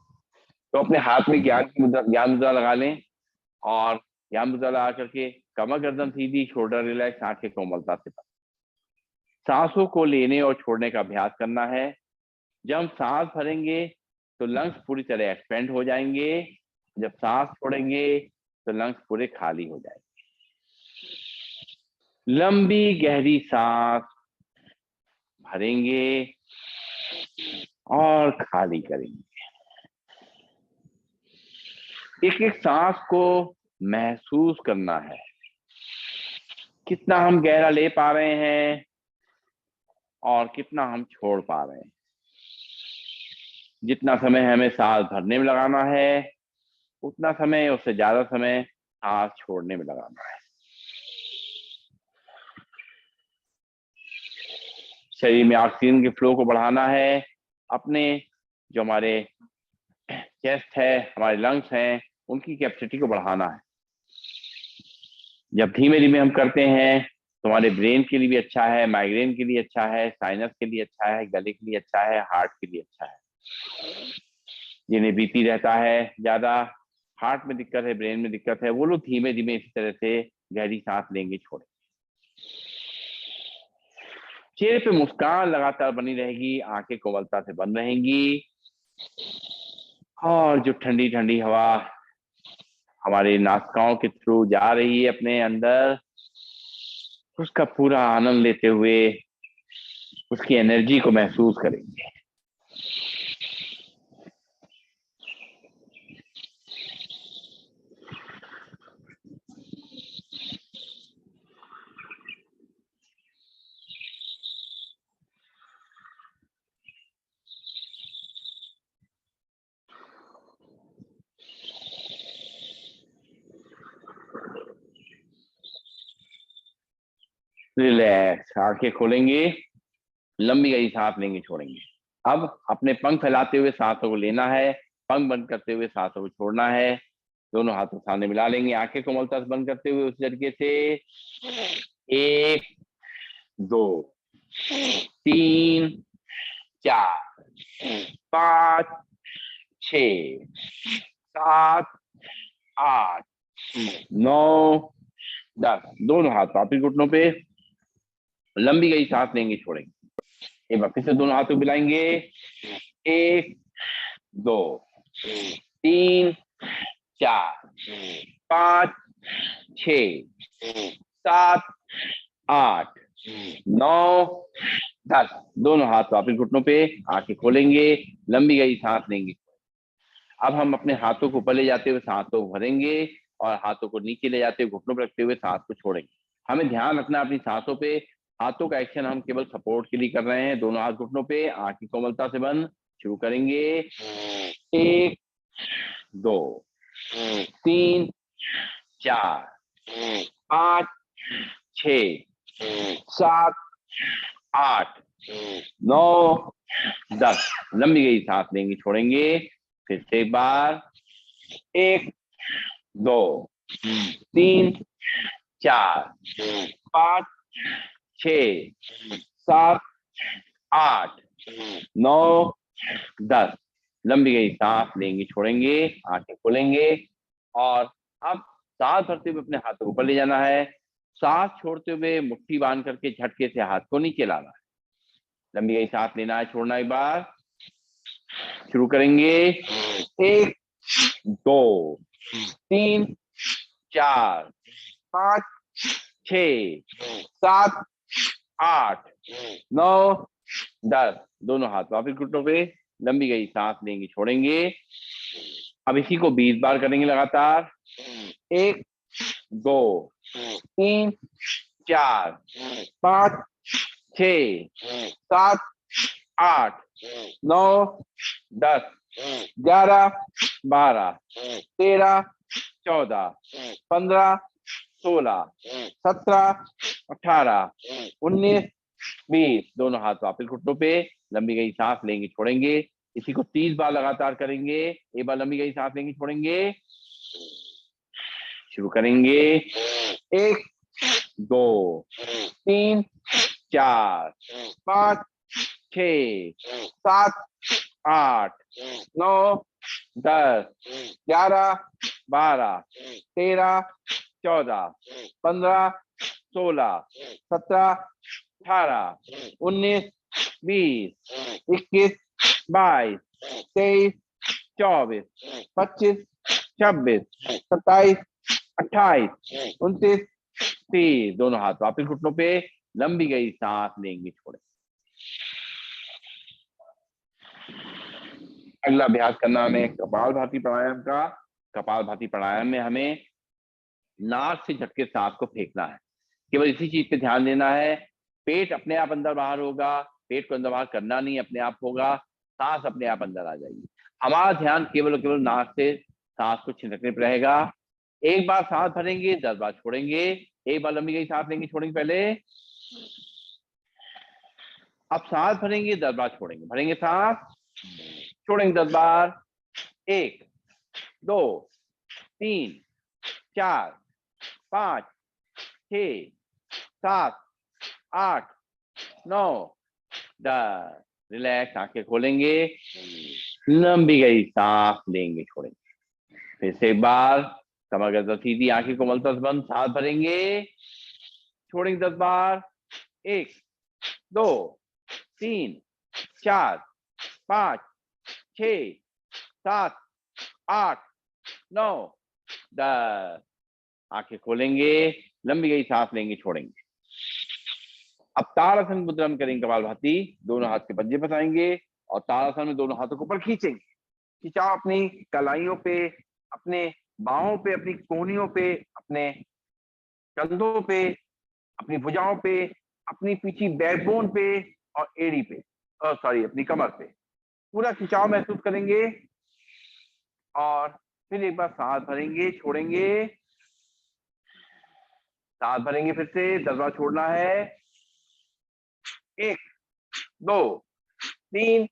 तो अपने हाथ में ज्ञान मुद्रा लगा लें और ज्ञान मुद्रा लगा करके कमर गर्दन सीधी, शोल्डर रिलैक्स, आंखें कोमलता से बंद। सांसों को लेने और छोड़ने का अभ्यास करना है। जब हम सांस भरेंगे तो लंग्स पूरी तरह एक्सपेंड हो जाएंगे, जब सांस छोड़ेंगे तो लंग्स पूरे खाली हो जाएंगे। लंबी गहरी सांस भरेंगे और खाली करेंगे। एक एक सांस को महसूस करना है, कितना हम गहरा ले पा रहे हैं और कितना हम छोड़ पा रहे हैं। जितना समय हमें सांस भरने में लगाना है उतना समय, उससे ज्यादा समय सांस छोड़ने में लगाना है। शरीर में ऑक्सीजन के फ्लो को बढ़ाना है। अपने जो हमारे चेस्ट है, हमारे लंग्स हैं, उनकी कैपेसिटी को बढ़ाना है। जब धीमे धीमे हम करते हैं तो हमारे ब्रेन के लिए भी अच्छा है, माइग्रेन के लिए अच्छा है, साइनस के लिए अच्छा है, गले के लिए अच्छा है, हार्ट के लिए अच्छा है। जिन्हें बीपी रहता है ज्यादा, हार्ट में दिक्कत है, ब्रेन में दिक्कत है, वो लोग धीमे धीमे इसी तरह से गहरी सांस लेंगे, छोड़ेंगे। चेहरे पे मुस्कान लगातार बनी रहेगी, आंखें कोमलता से बंद रहेंगी और जो ठंडी ठंडी हवा हमारे नासिकाओं के थ्रू जा रही है अपने अंदर, उसका पूरा आनंद लेते हुए उसकी एनर्जी को महसूस करेंगे। रिलैक्स, आंखें खोलेंगे, लंबी गहरी सांस लेंगे, छोड़ेंगे। अब अपने पंख फैलाते हुए सांसों को लेना है, पंख बंद करते हुए सांसों को छोड़ना है। दोनों हाथों सामने मिला लेंगे, आंखें कोमलता से बंद करते हुए उस तरीके से 1 2 3 4 5 6 7 8 9 10। दोनों हाथ वापिस घुटनों पे, लंबी गई सांस लेंगे, छोड़ेंगे। एक बार फिर से दोनों हाथों मिलाएंगे, 1 2 3 4 5 6 7 8 9 10। दोनों हाथ वापिस घुटनों पे, आंखें खोलेंगे, लंबी गई सांस लेंगे। अब हम अपने हाथों को ऊपर ले जाते हुए सांसों को भरेंगे और हाथों को नीचे ले जाते हुए घुटनों पर रखते हुए सांस को छोड़ेंगे। हमें ध्यान रखना अपनी सांसों पे। हाथों का एक्शन हम केवल सपोर्ट के लिए कर रहे हैं। दोनों हाथ घुटनों पे, आंखें कोमलता से बंद। शुरू करेंगे, 1 2 3 4 5 6 7 8 9 10। लंबी गई सांस लेंगे, छोड़ेंगे। फिर से एक बार, 1 2 3 4 5 6 7 8 9 10। लंबी गई सांस लेंगे, छोड़ेंगे, आंखें खोलेंगे और अब सांस भरते हुए अपने हाथों को ऊपर ले जाना है। सांस छोड़ते हुए मुट्ठी बांध करके झटके से हाथ को नीचे लाना है। लंबी गई सांस लेना है, छोड़ना। एक बार शुरू करेंगे, 1 2 3 4 5 6 7 8 9 10। दोनों हाथ वापिस घुटनों पे। लंबी गई सांस लेंगे, छोड़ेंगे। अब इसी को 20 बार करेंगे लगातार। 1 2 3 4 5 6 7 8 9 10 11 12 13 14 15 16 17 18 19 20। दोनों हाथ वापस घुटनों पे। लंबी गई सांस लेंगे, छोड़ेंगे। इसी को 30 बार लगातार करेंगे। एक बार लंबी गई सांस लेंगे, छोड़ेंगे। शुरू करेंगे, 1 2 3 4 5 6 7 8 9 10 11 12 13 14 15 16 17 18 19 20 21 22 23 24 25 26 27 28 29 30। दोनों हाथ वापिस घुटनों पे। लंबी गई सांस लेंगे, छोड़े। अगला अभ्यास करना हमें कपालभाति प्राणायाम का। कपालभाति प्राणायाम में हमें नाक से झटके सांस को फेंकना है। केवल इसी चीज पे ध्यान देना है। पेट अपने आप अंदर बाहर होगा, पेट को अंदर बाहर करना नहीं, अपने आप होगा। सांस अपने आप अंदर आ जाएगी। हमारा ध्यान केवल और केवल नाक से सांस को छिड़कने पर रहेगा। एक बार सांस भरेंगे, 10 बार छोड़ेंगे। एक बार लंबी गई सांस लेंगे, छोड़ेंगे पहले। अब सांस भरेंगे, 10 बार छोड़ेंगे। भरेंगे सांस, छोड़ेंगे 10 बार। 1 2 3 4 5 6 7 8 9 10। रिलैक्स, आंखें खोलेंगे। लंबी गई सांस लेंगे, छोड़ेंगे। फिर से एक बार, कमर गर्दन सीधी, आंखें को मलतस बंद। सांस भरेंगे, छोड़ेंगे 10 बार। 1 2 3 4 5 6 7 8 9 10। आंखें खोलेंगे, लंबी गई सांस लेंगे, छोड़ेंगे। अब ताड़ासन मुद्रा में करेंगे कपालभाति। दोनों हाथ के पंजे फंसाएंगे और ताड़ासन में दोनों हाथों को ऊपर खींचेंगे। खिंचाव अपनी कलाइयों पे, अपने बाहों पे, अपनी कोहनियों पे, अपने कंधों पे, अपनी भुजाओं पे, अपनी पीछे बैकबोन पे और एड़ी पे, सॉरी, अपनी कमर पे पूरा खिंचाव महसूस करेंगे। और फिर एक बार सांस भरेंगे, छोड़ेंगे। सांस भरेंगे, फिर से 10 बार छोड़ना है। 1 2 3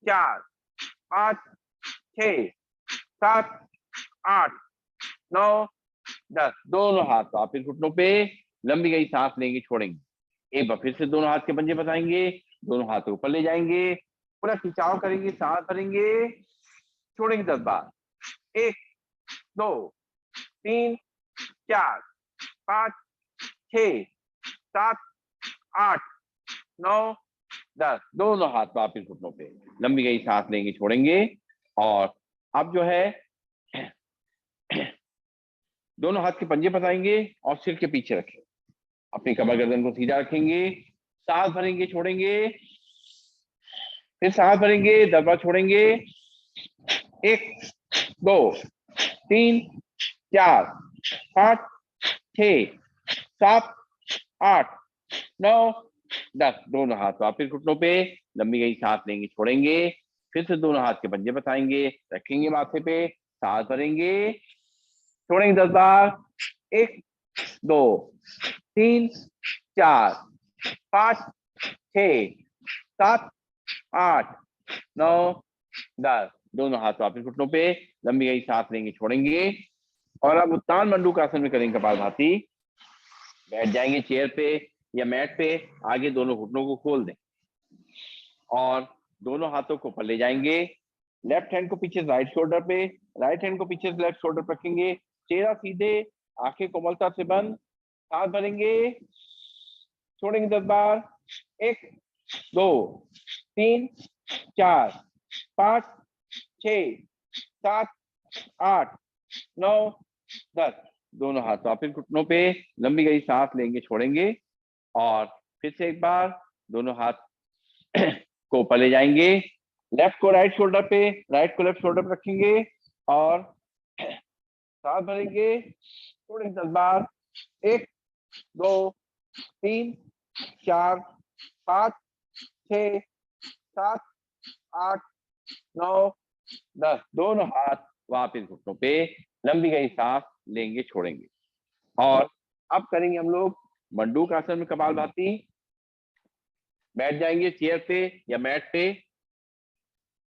4 5 6 7 8 9 10। दोनों हाथ वापिस घुटनों पे। लंबी गई सांस लेंगे, छोड़ेंगे। एक बार फिर से दोनों हाथ के पंजे फंसाएंगे, दोनों हाथों ऊपर ले जाएंगे, पूरा खिंचाव करेंगे। सांस भरेंगे, छोड़ेंगे 10 बार। 1 2 3 4 5 6 7 8 9 10। दोनों हाथ वापिस घुटनों पे। लंबी गई सांस लेंगे, छोड़ेंगे। और अब जो है दोनों हाथ के पंजे फंसाएंगे और सिर के पीछे रखेंगे। अपनी कमर गर्दन को सीधा रखेंगे। सांस भरेंगे, छोड़ेंगे। फिर सांस भरेंगे, 10 बार छोड़ेंगे। 1 2 3 4 5 6 7 8 9 10। दोनों हाथ वापिस घुटनों पे। लंबी गई सांस लेंगे, छोड़ेंगे। फिर से दोनों हाथ के पंजे बताएंगे, रखेंगे माथे पे। सांस भरेंगे, छोड़ेंगे 10 बार। 1 2 3 4 5 6 7 8 9 10। दोनों हाथ वापस घुटनों पे, लंबी गई सांस लेंगे छोड़ेंगे। और अब उत्तान मंडूकासन में करेंगे कपालभाति। बैठ जाएंगे चेयर पे या मैट पे, आगे दोनों घुटनों को खोल दें और दोनों हाथों को ऊपर ले जाएंगे। लेफ्ट हैंड को पीछे राइट शोल्डर पे, राइट हैंड को पीछे लेफ्ट शोल्डर पे रखेंगे। चेहरा सीधे, आंखें कोमलता से बंद, सांस भरेंगे, छोड़ेंगे 10 बार। 1 2 3 4 5 6 7 8 9 10। दोनों हाथ वापिस घुटनों पे, लंबी गई सांस लेंगे छोड़ेंगे। और फिर से एक बार दोनों हाथ को ऊपर ले जाएंगे। लेफ्ट को राइट शोल्डर पे, राइट को लेफ्ट शोल्डर पे रखेंगे और सांस भरेंगे, छोड़ेंगे 10 बार। 1 2 3 4 5 6 7 8 9 10। दोनों हाथ वापिस घुटनों पे, लंबी गई सांस लेंगे छोड़ेंगे। और अब करेंगे हम लोग मंडूक आसन में कपालभाति। बैठ जाएंगे चेयर पे या मैट पे,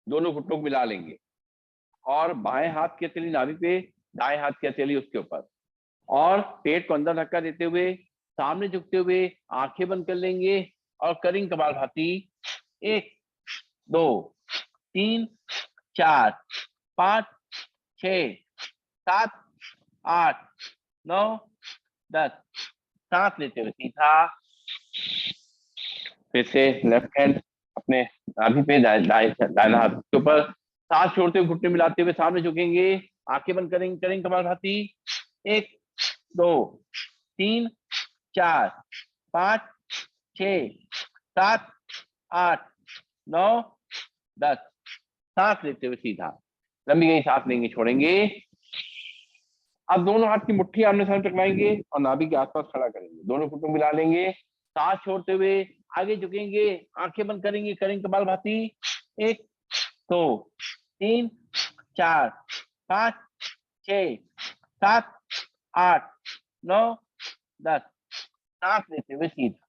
दोनों घुटनों को मिला लेंगे और बाएं हाथ की हथेली नाभि पे, दाएं हाथ की हथेली उसके ऊपर, और पेट को अंदर धक्का देते हुए सामने झुकते हुए आंखें बंद कर लेंगे और करेंगे कपालभाति। 1 2 3 4 5 6 7 8 9 10। सांस लेते हुए सीधा, फिर से लेफ्ट हैंड अपने नाभि पे, दाहिना हाथ के ऊपर, सांस छोड़ते हुए घुटने मिलाते हुए सामने झुकेंगे, आंखें बंद करेंगे, करेंगे कपालभाति। 1 2 3 4 5 6 7 8 9 10। सांस लेते हुए सीधा, लंबी गई सांस लेंगे छोड़ेंगे। अब दोनों हाथ की मुट्ठी आमने सामने टकराएंगे और नाभि के आसपास खड़ा करेंगे, दोनों घुटनों मिला लेंगे, सांस छोड़ते हुए आगे झुकेंगे, आंखें बंद करेंगे, करेंगे कपालभाति। 1 2 3 4 5 6 7 8 9 10। सांस लेते हुए सीधा,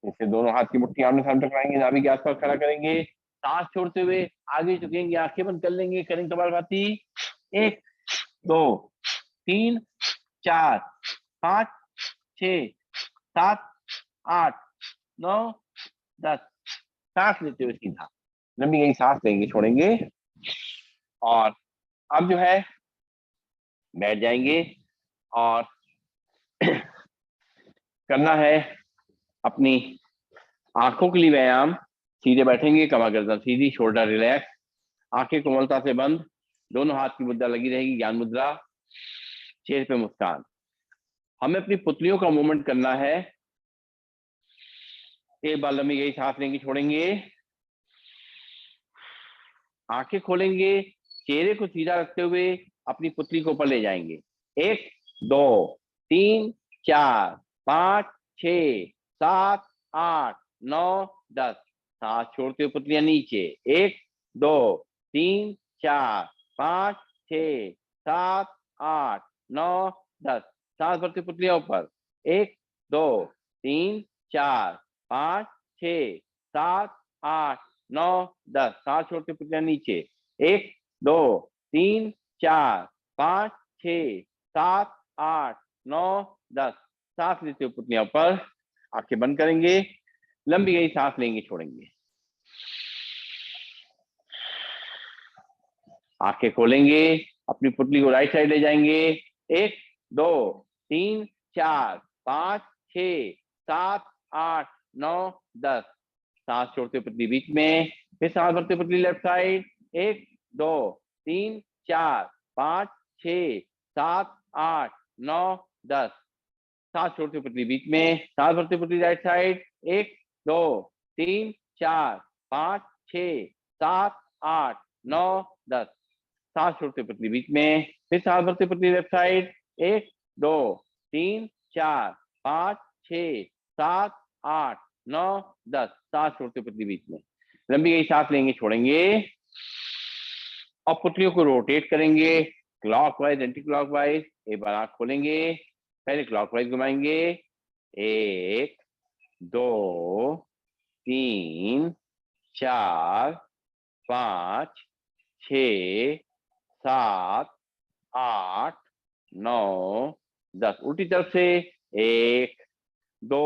जैसे दोनों हाथ की मुट्ठी आमने सामने टकराएंगे, नाभि के आसपास खड़ा करेंगे, सांस छोड़ते हुए आगे झुकेंगे, आंखें बंद कर लेंगे, करेंगे कपालभाति। 1 2 3 4 5 6 7 8 9 10। सांस लेते हुए सीधा, लंबी गई सांस लेंगे छोड़ेंगे। और अब जो है बैठ जाएंगे और करना है अपनी आंखों के लिए व्यायाम। सीधे बैठेंगे, कमर गर्दन सीधी, शोल्डर रिलैक्स, आंखें कोमलता से बंद, दोनों हाथ की मुद्रा लगी रहेगी, ज्ञान मुद्रा, चेहरे पे मुस्कान। हमें अपनी पुतलियों का मूवमेंट करना है। एक बार लंबी गई सांस लेंगे छोड़ेंगे, आंखें खोलेंगे, चेहरे को सीधा रखते हुए अपनी पुतली को ऊपर ले जाएंगे। 1 2 3 4 5 6 7 8 9 10। सांस छोड़ते हुए पुतलियां नीचे। 1 2 3 4 5 6 7 8 9 10। सांस भरते पुतलियां ऊपर। 1 2 3 4 5 6 7 8 9 10। सांस छोड़ते पुतलियां नीचे। 1 2 3 4 5 6 7 8 9 10। सांस लेते हुए पुतलियां ऊपर, आंखें बंद करेंगे, लंबी गई सांस लेंगे छोड़ेंगे, आंखें खोलेंगे, अपनी पुतली को राइट साइड ले जाएंगे। 1 2 3 4 5 6 7 8 9 10। सांस छोड़ते पुतली बीच में, फिर सांस भरते पुतली लेफ्ट साइड। 1 2 3 4 5 6 7 8 9 10। सांस छोड़ते पुतली बीच में, सांस भरते पुतली राइट साइड। 1 2 3 4 5 6 7 8 9 10। सांस छोड़ते पुतली बीच में, फिर सांस भरते पुतली लेफ्ट साइड। 1 2 3 4 5 6 7 8 9 10। सांस छोड़ते पुतली बीच में, लंबी गई सांस लेंगे छोड़ेंगे और पुतलियों को रोटेट करेंगे क्लॉकवाइज एंटी क्लॉकवाइज। एक बार आंख खोलेंगे, पहले क्लॉकवाइज घुमाएंगे। 1 2 3 4 5 6 7 8 9 10। उल्टी तरफ से 1 2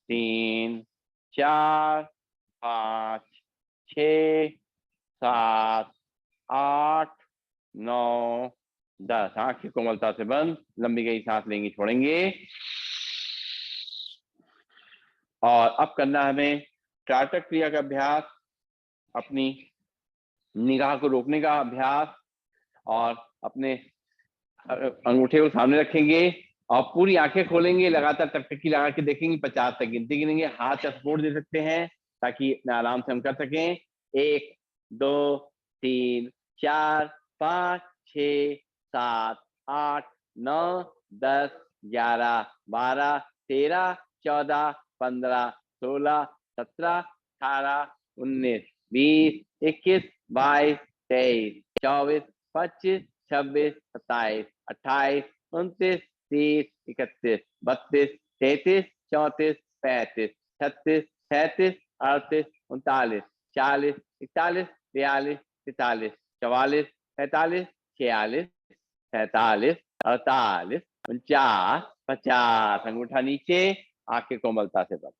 3 4 5 6 7 8 9 10। आंखें कोमलता से बंद, लंबी गई सांस लेंगे, छोड़ेंगे। और अब करना है हमें त्राटक क्रिया का अभ्यास, अपनी निगाह को रोकने का अभ्यास, और अपने अंगूठे को सामने रखेंगे और पूरी आंखें खोलेंगे, लगातार टकटकी लगा के देखेंगे, 50 तक गिनती गिनेंगे। हाथ का सपोर्ट दे सकते हैं ताकि आराम से हम कर सकें। 1 2 3 4 5 6 7 8 9 10 11 12 13 14 15 16 17 18 19 20 21 22 23 24 25 26 27 28 29 30 31 32 33 34 35 36 37 38 39 40 41 42 43 44 45 46 47 48 49 50। अंगूठा नीचे, आंखें कोमलता से बंद।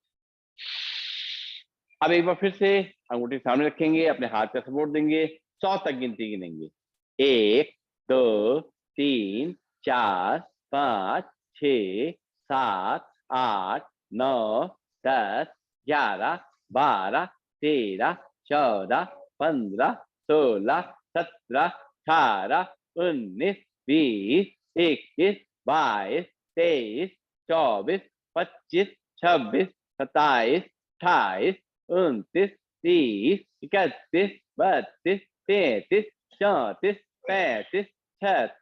अब एक बार फिर से अंगूठे सामने रखेंगे, अपने हाथ का सपोर्ट देंगे, 100 तक गिनती गिनेंगे। 1 2 3 4 5 6 7 8 9 10 11 12 13 14 15 16 17 18 19 20 21 22 23 24 25 26 27 28 29 30 31 32 33 34 35 36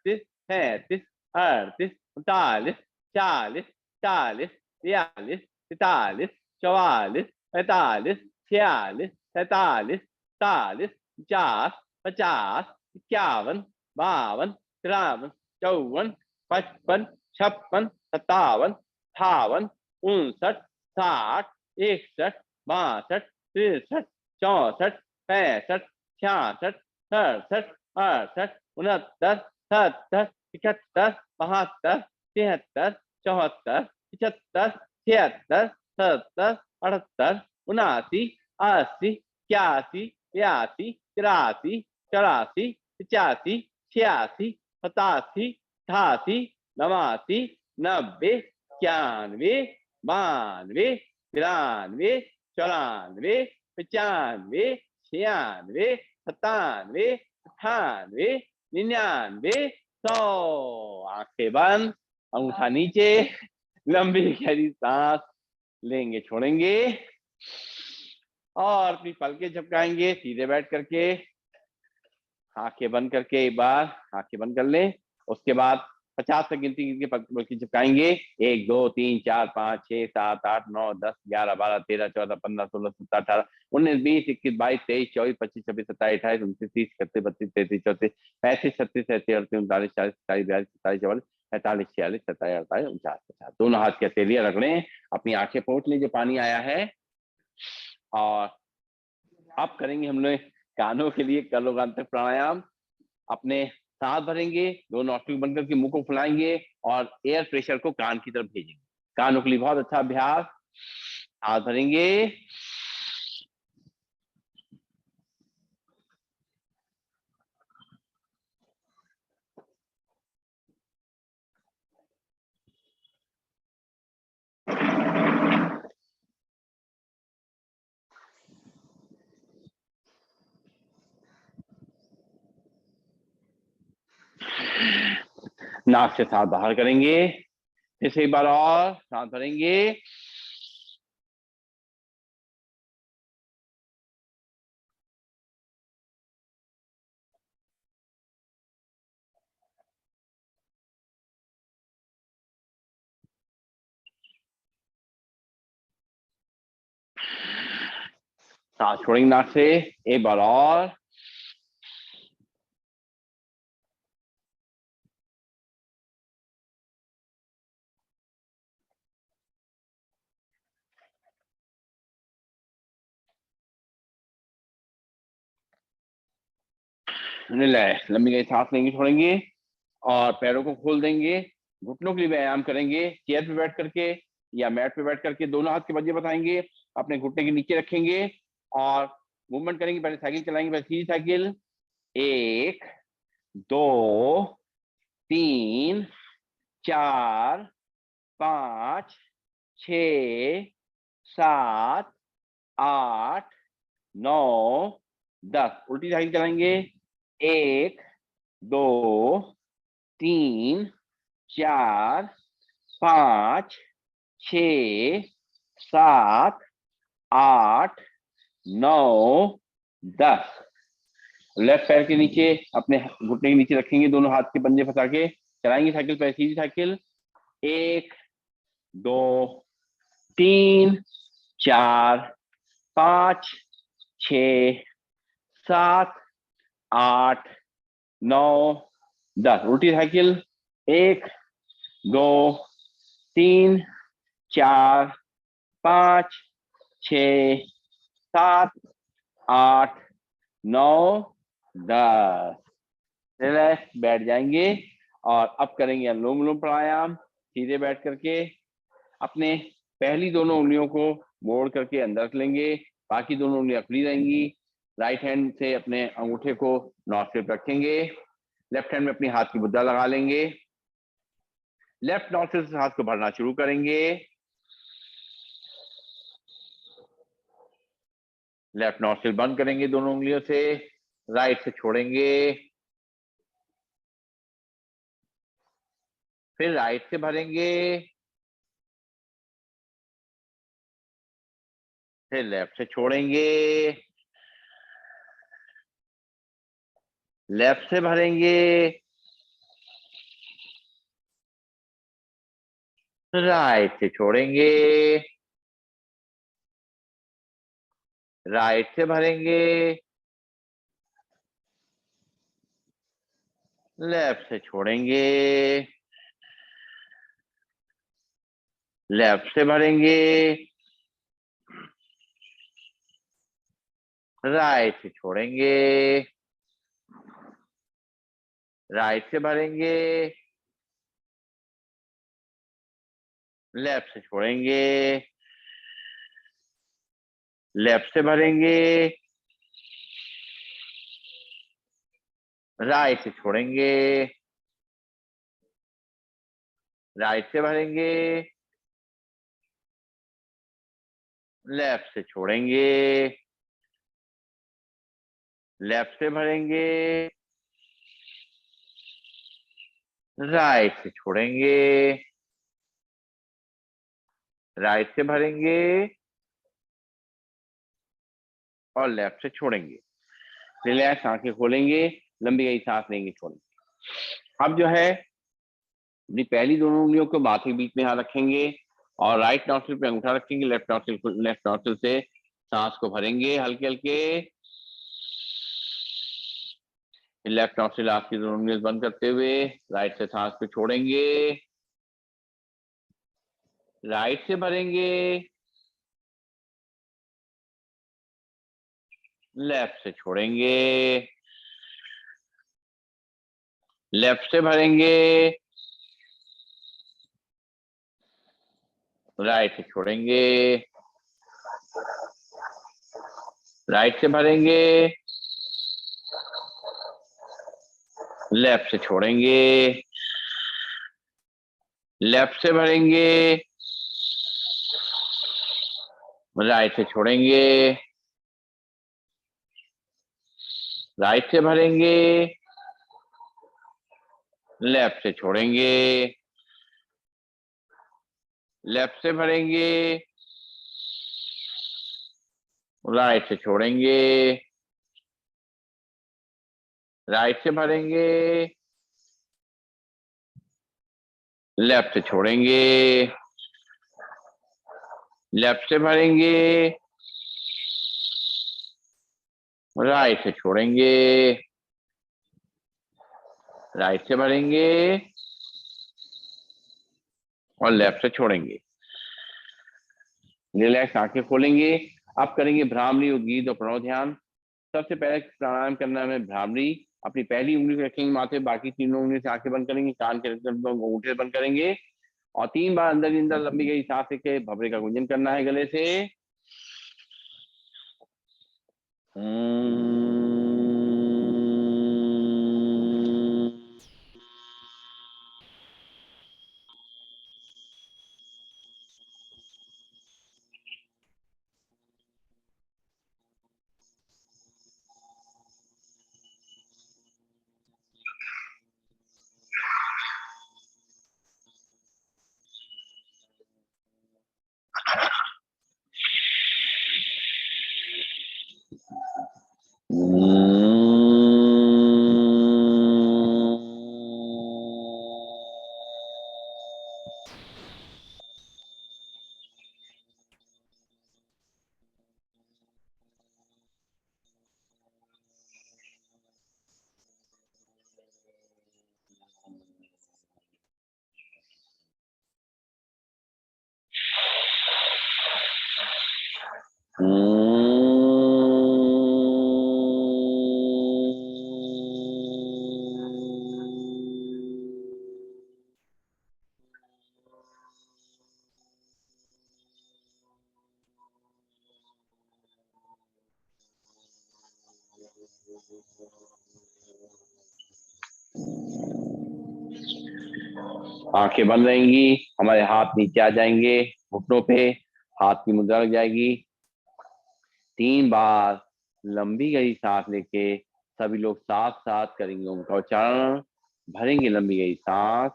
37 38 39 40 40 42 43 44 45 46 47 47 50 50 51 52 53 54 55 56 57 58 59 60 61 62 63 64 65 66 67 68 69 70 71 72 73 74 75 76 77 78 79 80 81 82 83 84 85 86 87 88 89 90 91 92 93 94 95 96 97 98 99 100। आंखें बंद, अंगूठा नीचे, लंबी गहरी सांस लेंगे, छोड़ेंगे और अपनी पलकें झपकाएंगे सीधे बैठ करके। आंखें बंद करके एक बार आंखें बंद कर लें। उसके बाद 50 तक गिनती गिन के पलकें झपकाएंगे। 1 2 3 4 5 6 7 8 9 10 11 12 13 14 15 16 17 18 19 20 21 22 23 24 25 26 27 28 29 30 31 32 33 34 35 36 37 38 39 40 41 42 43 44 45 46 47 48 49 50। दोनों हाथ की हथेलियां रख लें, अपनी आंखें पोंछ लें जो पानी आया है। और अब करेंगे हम लोग कानों के लिए कलोगांतक प्राणायाम। अपने सांस भरेंगे, दोनों नोस्ट्रिल बंद करके मुंह को फुलाएंगे और एयर प्रेशर को कान की तरफ भेजेंगे। कानों के लिए बहुत अच्छा अभ्यास। सांस भरेंगे, नाक से सांस बाहर करेंगे, फिर से एक बार और सांस भरेंगे, सांस छोड़ेंगे नाक से, एक बार और, लंबी गहरी सांस लेंगे, छोड़ेंगे और पैरों को खोल देंगे। घुटनों के लिए व्यायाम करेंगे, चेयर पे बैठ करके या मैट पे बैठ करके। दोनों हाथ के पंजे बताएंगे, अपने घुटने के नीचे रखेंगे और मूवमेंट करेंगे। पहले साइकिल चलाएंगे, पहले सीधी साइकिल। 1 2 3 4 5 6 7 8 9 10। उल्टी साइकिल चलाएंगे। 1 2 3 4 5 6 7 8 9 10। लेफ्ट पैर के नीचे अपने घुटने के नीचे रखेंगे, दोनों हाथ के पंजे फंसा के चलाएंगे साइकिल पे, सीधी साइकिल। 1 2 3 4 5 6 7 8 9 10। उल्टी साइकिल। 1 2 3 4 5 6 7 8 9 10। रिलैक्स, बैठ जाएंगे और अब करेंगे अनुलोम विलोम प्राणायाम। सीधे बैठ करके अपने पहली दोनों उंगलियों को मोड़ करके अंदर रख लेंगे, बाकी दोनों उंगलियां खुली रहेंगी। राइट हैंड से अपने अंगूठे को नॉस्ट्रिल पे रखेंगे, लेफ्ट हैंड में अपनी हाथ की मुद्रा लगा लेंगे। लेफ्ट नॉस्ट्रिल से हाथ को भरना शुरू करेंगे। लेफ्ट नॉस्ट्रिल बंद करेंगे दोनों उंगलियों से, राइट से छोड़ेंगे, फिर राइट से भरेंगे, फिर लेफ्ट से छोड़ेंगे, लेफ्ट से भरेंगे, राइट से छोड़ेंगे, राइट से भरेंगे, लेफ्ट से छोड़ेंगे, लेफ्ट से भरेंगे, राइट से छोड़ेंगे, राइट से भरेंगे, लेफ्ट से छोड़ेंगे, लेफ्ट से भरेंगे, राइट से छोड़ेंगे, राइट से भरेंगे, लेफ्ट से छोड़ेंगे, लेफ्ट से भरेंगे, राइट से छोड़ेंगे, राइट से भरेंगे और लेफ्ट से छोड़ेंगे। रिलैक्स, आंखें खोलेंगे, लंबी गई सांस लेंगे, छोड़ेंगे। अब जो है अपनी पहली दोनों उंगलियों को माथे के बीच में यहाँ रखेंगे और राइट नॉस्ट्रिल पे अंगूठा रखेंगे, लेफ्ट नॉस्ट्रिल से सांस को भरेंगे हल्के हल्के। लेफ्ट नॉस्ट्रिल आपकी दोनों उंगलियां बंद करते हुए राइट से सांस को छोड़ेंगे, राइट से भरेंगे, लेफ्ट से छोड़ेंगे, लेफ्ट से भरेंगे, राइट से छोड़ेंगे, राइट से भरेंगे, लेफ्ट से छोड़ेंगे, लेफ्ट से भरेंगे, राइट से छोड़ेंगे, राइट से भरेंगे, लेफ्ट से छोड़ेंगे, लेफ्ट से भरेंगे, राइट से छोड़ेंगे, राइट से भरेंगे, लेफ्ट से छोड़ेंगे, लेफ्ट से भरेंगे, राइट से छोड़ेंगे, राइट से भरेंगे और लेफ्ट से छोड़ेंगे। रिलैक्स, आंखें खोलेंगे। अब करेंगे भ्रामरी, उद्गीत और प्रणव ध्यान। सबसे पहले प्राणायाम करना है भ्रामरी। अपनी पहली उंगली रखेंगे माथे, बाकी तीनों उंगली से आंखें बंद करेंगे, कान के अंगूठे बंद करेंगे और 3 बार अंदर ही अंदर लंबी गई सांस लेके भवरे का गुंजन करना है गले से। आंखें बंद रहेंगी, हमारे हाथ नीचे आ जाएंगे घुटनों पे, हाथ की मुद्रा लग जाएगी। 3 बार लंबी गई सांस लेके सभी लोग साथ साथ करेंगे उनका उच्चारण। भरेंगे लंबी गई सांस।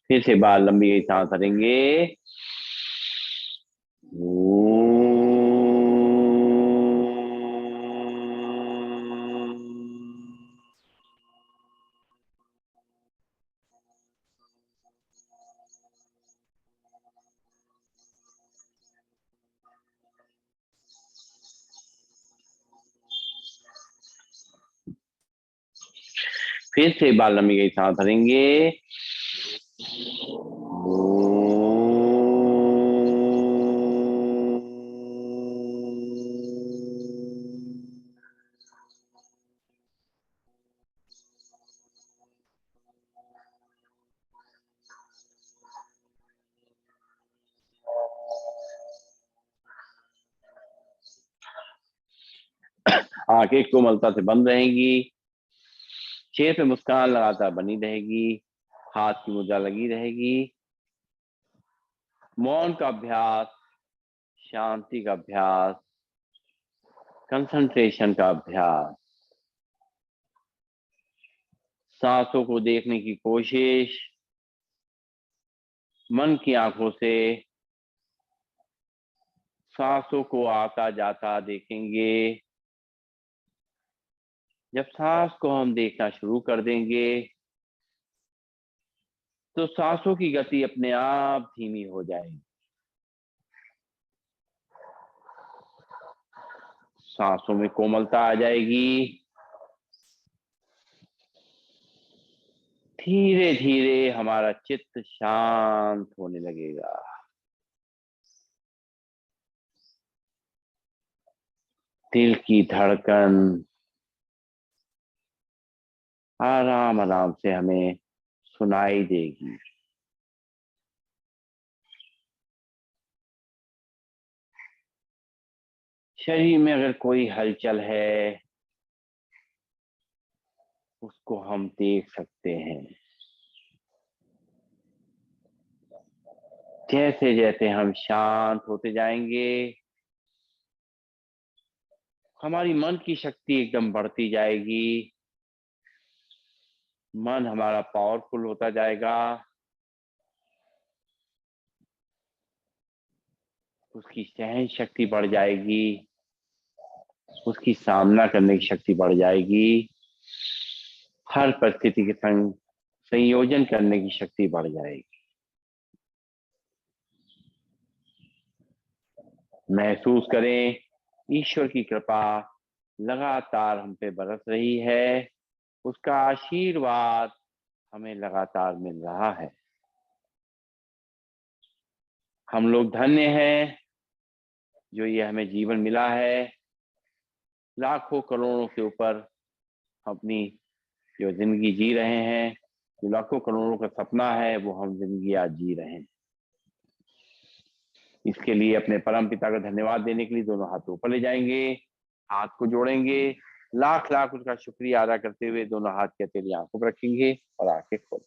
फिर से बार लंबी गई सांस भरेंगे। फिर से बार लंबी गई सांस भरेंगे। आंखें कोमलता से बंद रहेंगी, चेहरे पे मुस्कान लगातार बनी रहेगी, हाथ की मुद्रा लगी रहेगी। मौन का अभ्यास, शांति का अभ्यास, कंसंट्रेशन का अभ्यास, सांसों को देखने की कोशिश, मन की आंखों से सांसों को आता जाता देखेंगे। जब सांस को हम देखना शुरू कर देंगे तो सांसों की गति अपने आप धीमी हो जाएगी। सांसों में कोमलता आ जाएगी। धीरे धीरे हमारा चित्त शांत होने लगेगा। दिल की धड़कन आराम आराम से हमें सुनाई देगी। शरीर में अगर कोई हलचल है उसको हम देख सकते हैं। जैसे जैसे हम शांत होते जाएंगे हमारी मन की शक्ति एकदम बढ़ती जाएगी। मन हमारा पावरफुल होता जाएगा। उसकी सहन शक्ति बढ़ जाएगी, उसकी सामना करने की शक्ति बढ़ जाएगी, हर परिस्थिति के संग संयोजन करने की शक्ति बढ़ जाएगी। महसूस करें ईश्वर की कृपा लगातार हम पे बरस रही है, उसका आशीर्वाद हमें लगातार मिल रहा है। हम लोग धन्य हैं जो ये हमें जीवन मिला है। लाखों करोड़ों के ऊपर अपनी जो जिंदगी जी रहे हैं, जो लाखों करोड़ों का सपना है, वो हम जिंदगी आज जी रहे हैं। इसके लिए अपने परम पिता का धन्यवाद देने के लिए दोनों हाथ ऊपर ले जाएंगे, हाथ को जोड़ेंगे, लाख लाख उसका शुक्रिया अदा करते हुए दोनों हाथ के हथेली आंखों पर रखेंगे और आंखें खोल।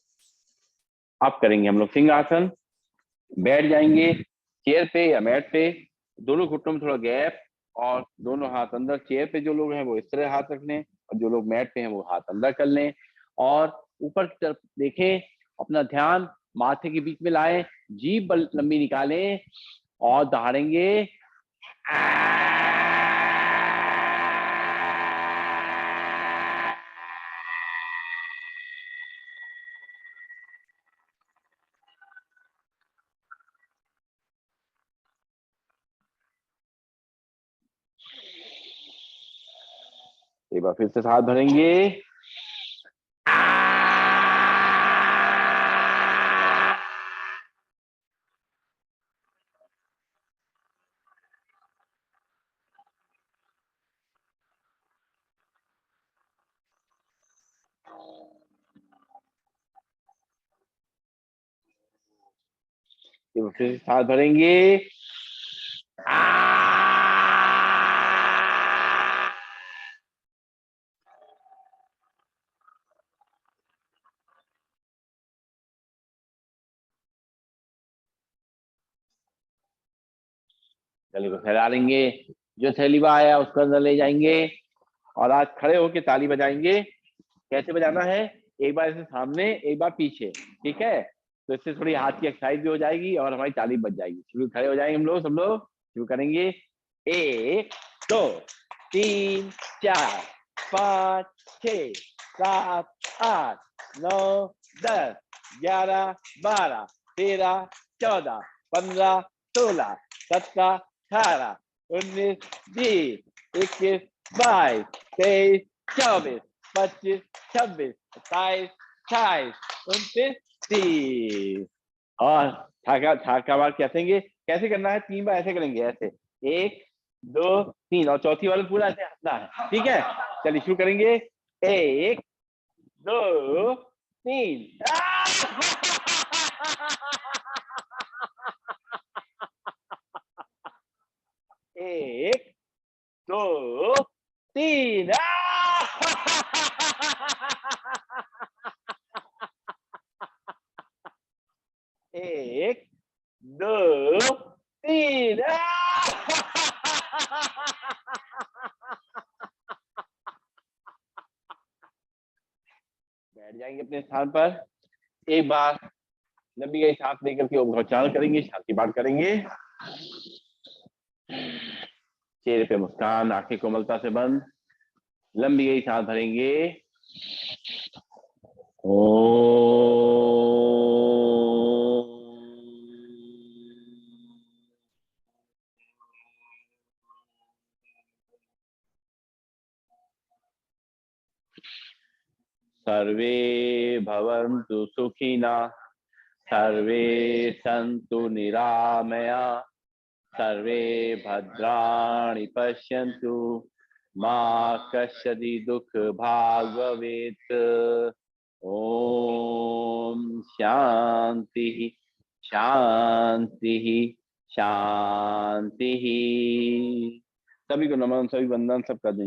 अब करेंगे हम लोग सिंहासन। बैठ जाएंगे चेयर पे या मैट पे, दोनों घुटनों में थोड़ा गैप, और दोनों हाथ अंदर। चेयर पे जो लोग हैं वो इस तरह हाथ रख लें, और जो लोग मैट पे हैं वो हाथ अंदर कर लें, और ऊपर की तरफ देखें। अपना ध्यान माथे के बीच में लाएं, जीभ लंबी निकालें और दहाड़ेंगे। एक बार फिर से सांस भरेंगे। एक बार फिर से सांस भरेंगे। गले को फैला लेंगे, जो थैली में आया उसको अंदर ले जाएंगे, और आज खड़े होके ताली बजाएंगे। कैसे बजाना है? एक बार ऐसे सामने, एक बार पीछे, ठीक है? तो इससे थोड़ी हाथ की एक्सरसाइज भी हो जाएगी और हमारी ताली बज जाएगी। शुरू, खड़े हो जाएंगे हम लोग, सब लोग शुरू करेंगे। 1 2 3 4 5 6 7 8 9 10 11 12 13 14 15 16 17 18 19 20 21 22 23 24 25 26 27 28 29 30। और ठाका बार कैसेंगे? कैसे करना है? 3 बार ऐसे करेंगे, ऐसे 1 2 3, और चौथी वाला पूरा ऐसे हंसना है, ठीक है? चलिए शुरू करेंगे। 1 2 3। 1 2 3। 1 2 3। बैठ जाएंगे अपने स्थान पर। एक बार लंबी गई सांस लेकर के ओम उच्चारण करेंगे, शांति पाठ करेंगे। चेहरे पे मुस्कान, आंखें कोमलता से बंद, लंबी गई सांस भरेंगे। सर्वे भवन्तु सुखिनः, सर्वे सन्तु निरामया, सर्वे भद्राणि पश्यन्तु, मा कश्चित् दुःख भाग् भवेत्। ओम शांति शांति शांति। सभी को नमन, सभी वंदन, सबका दिन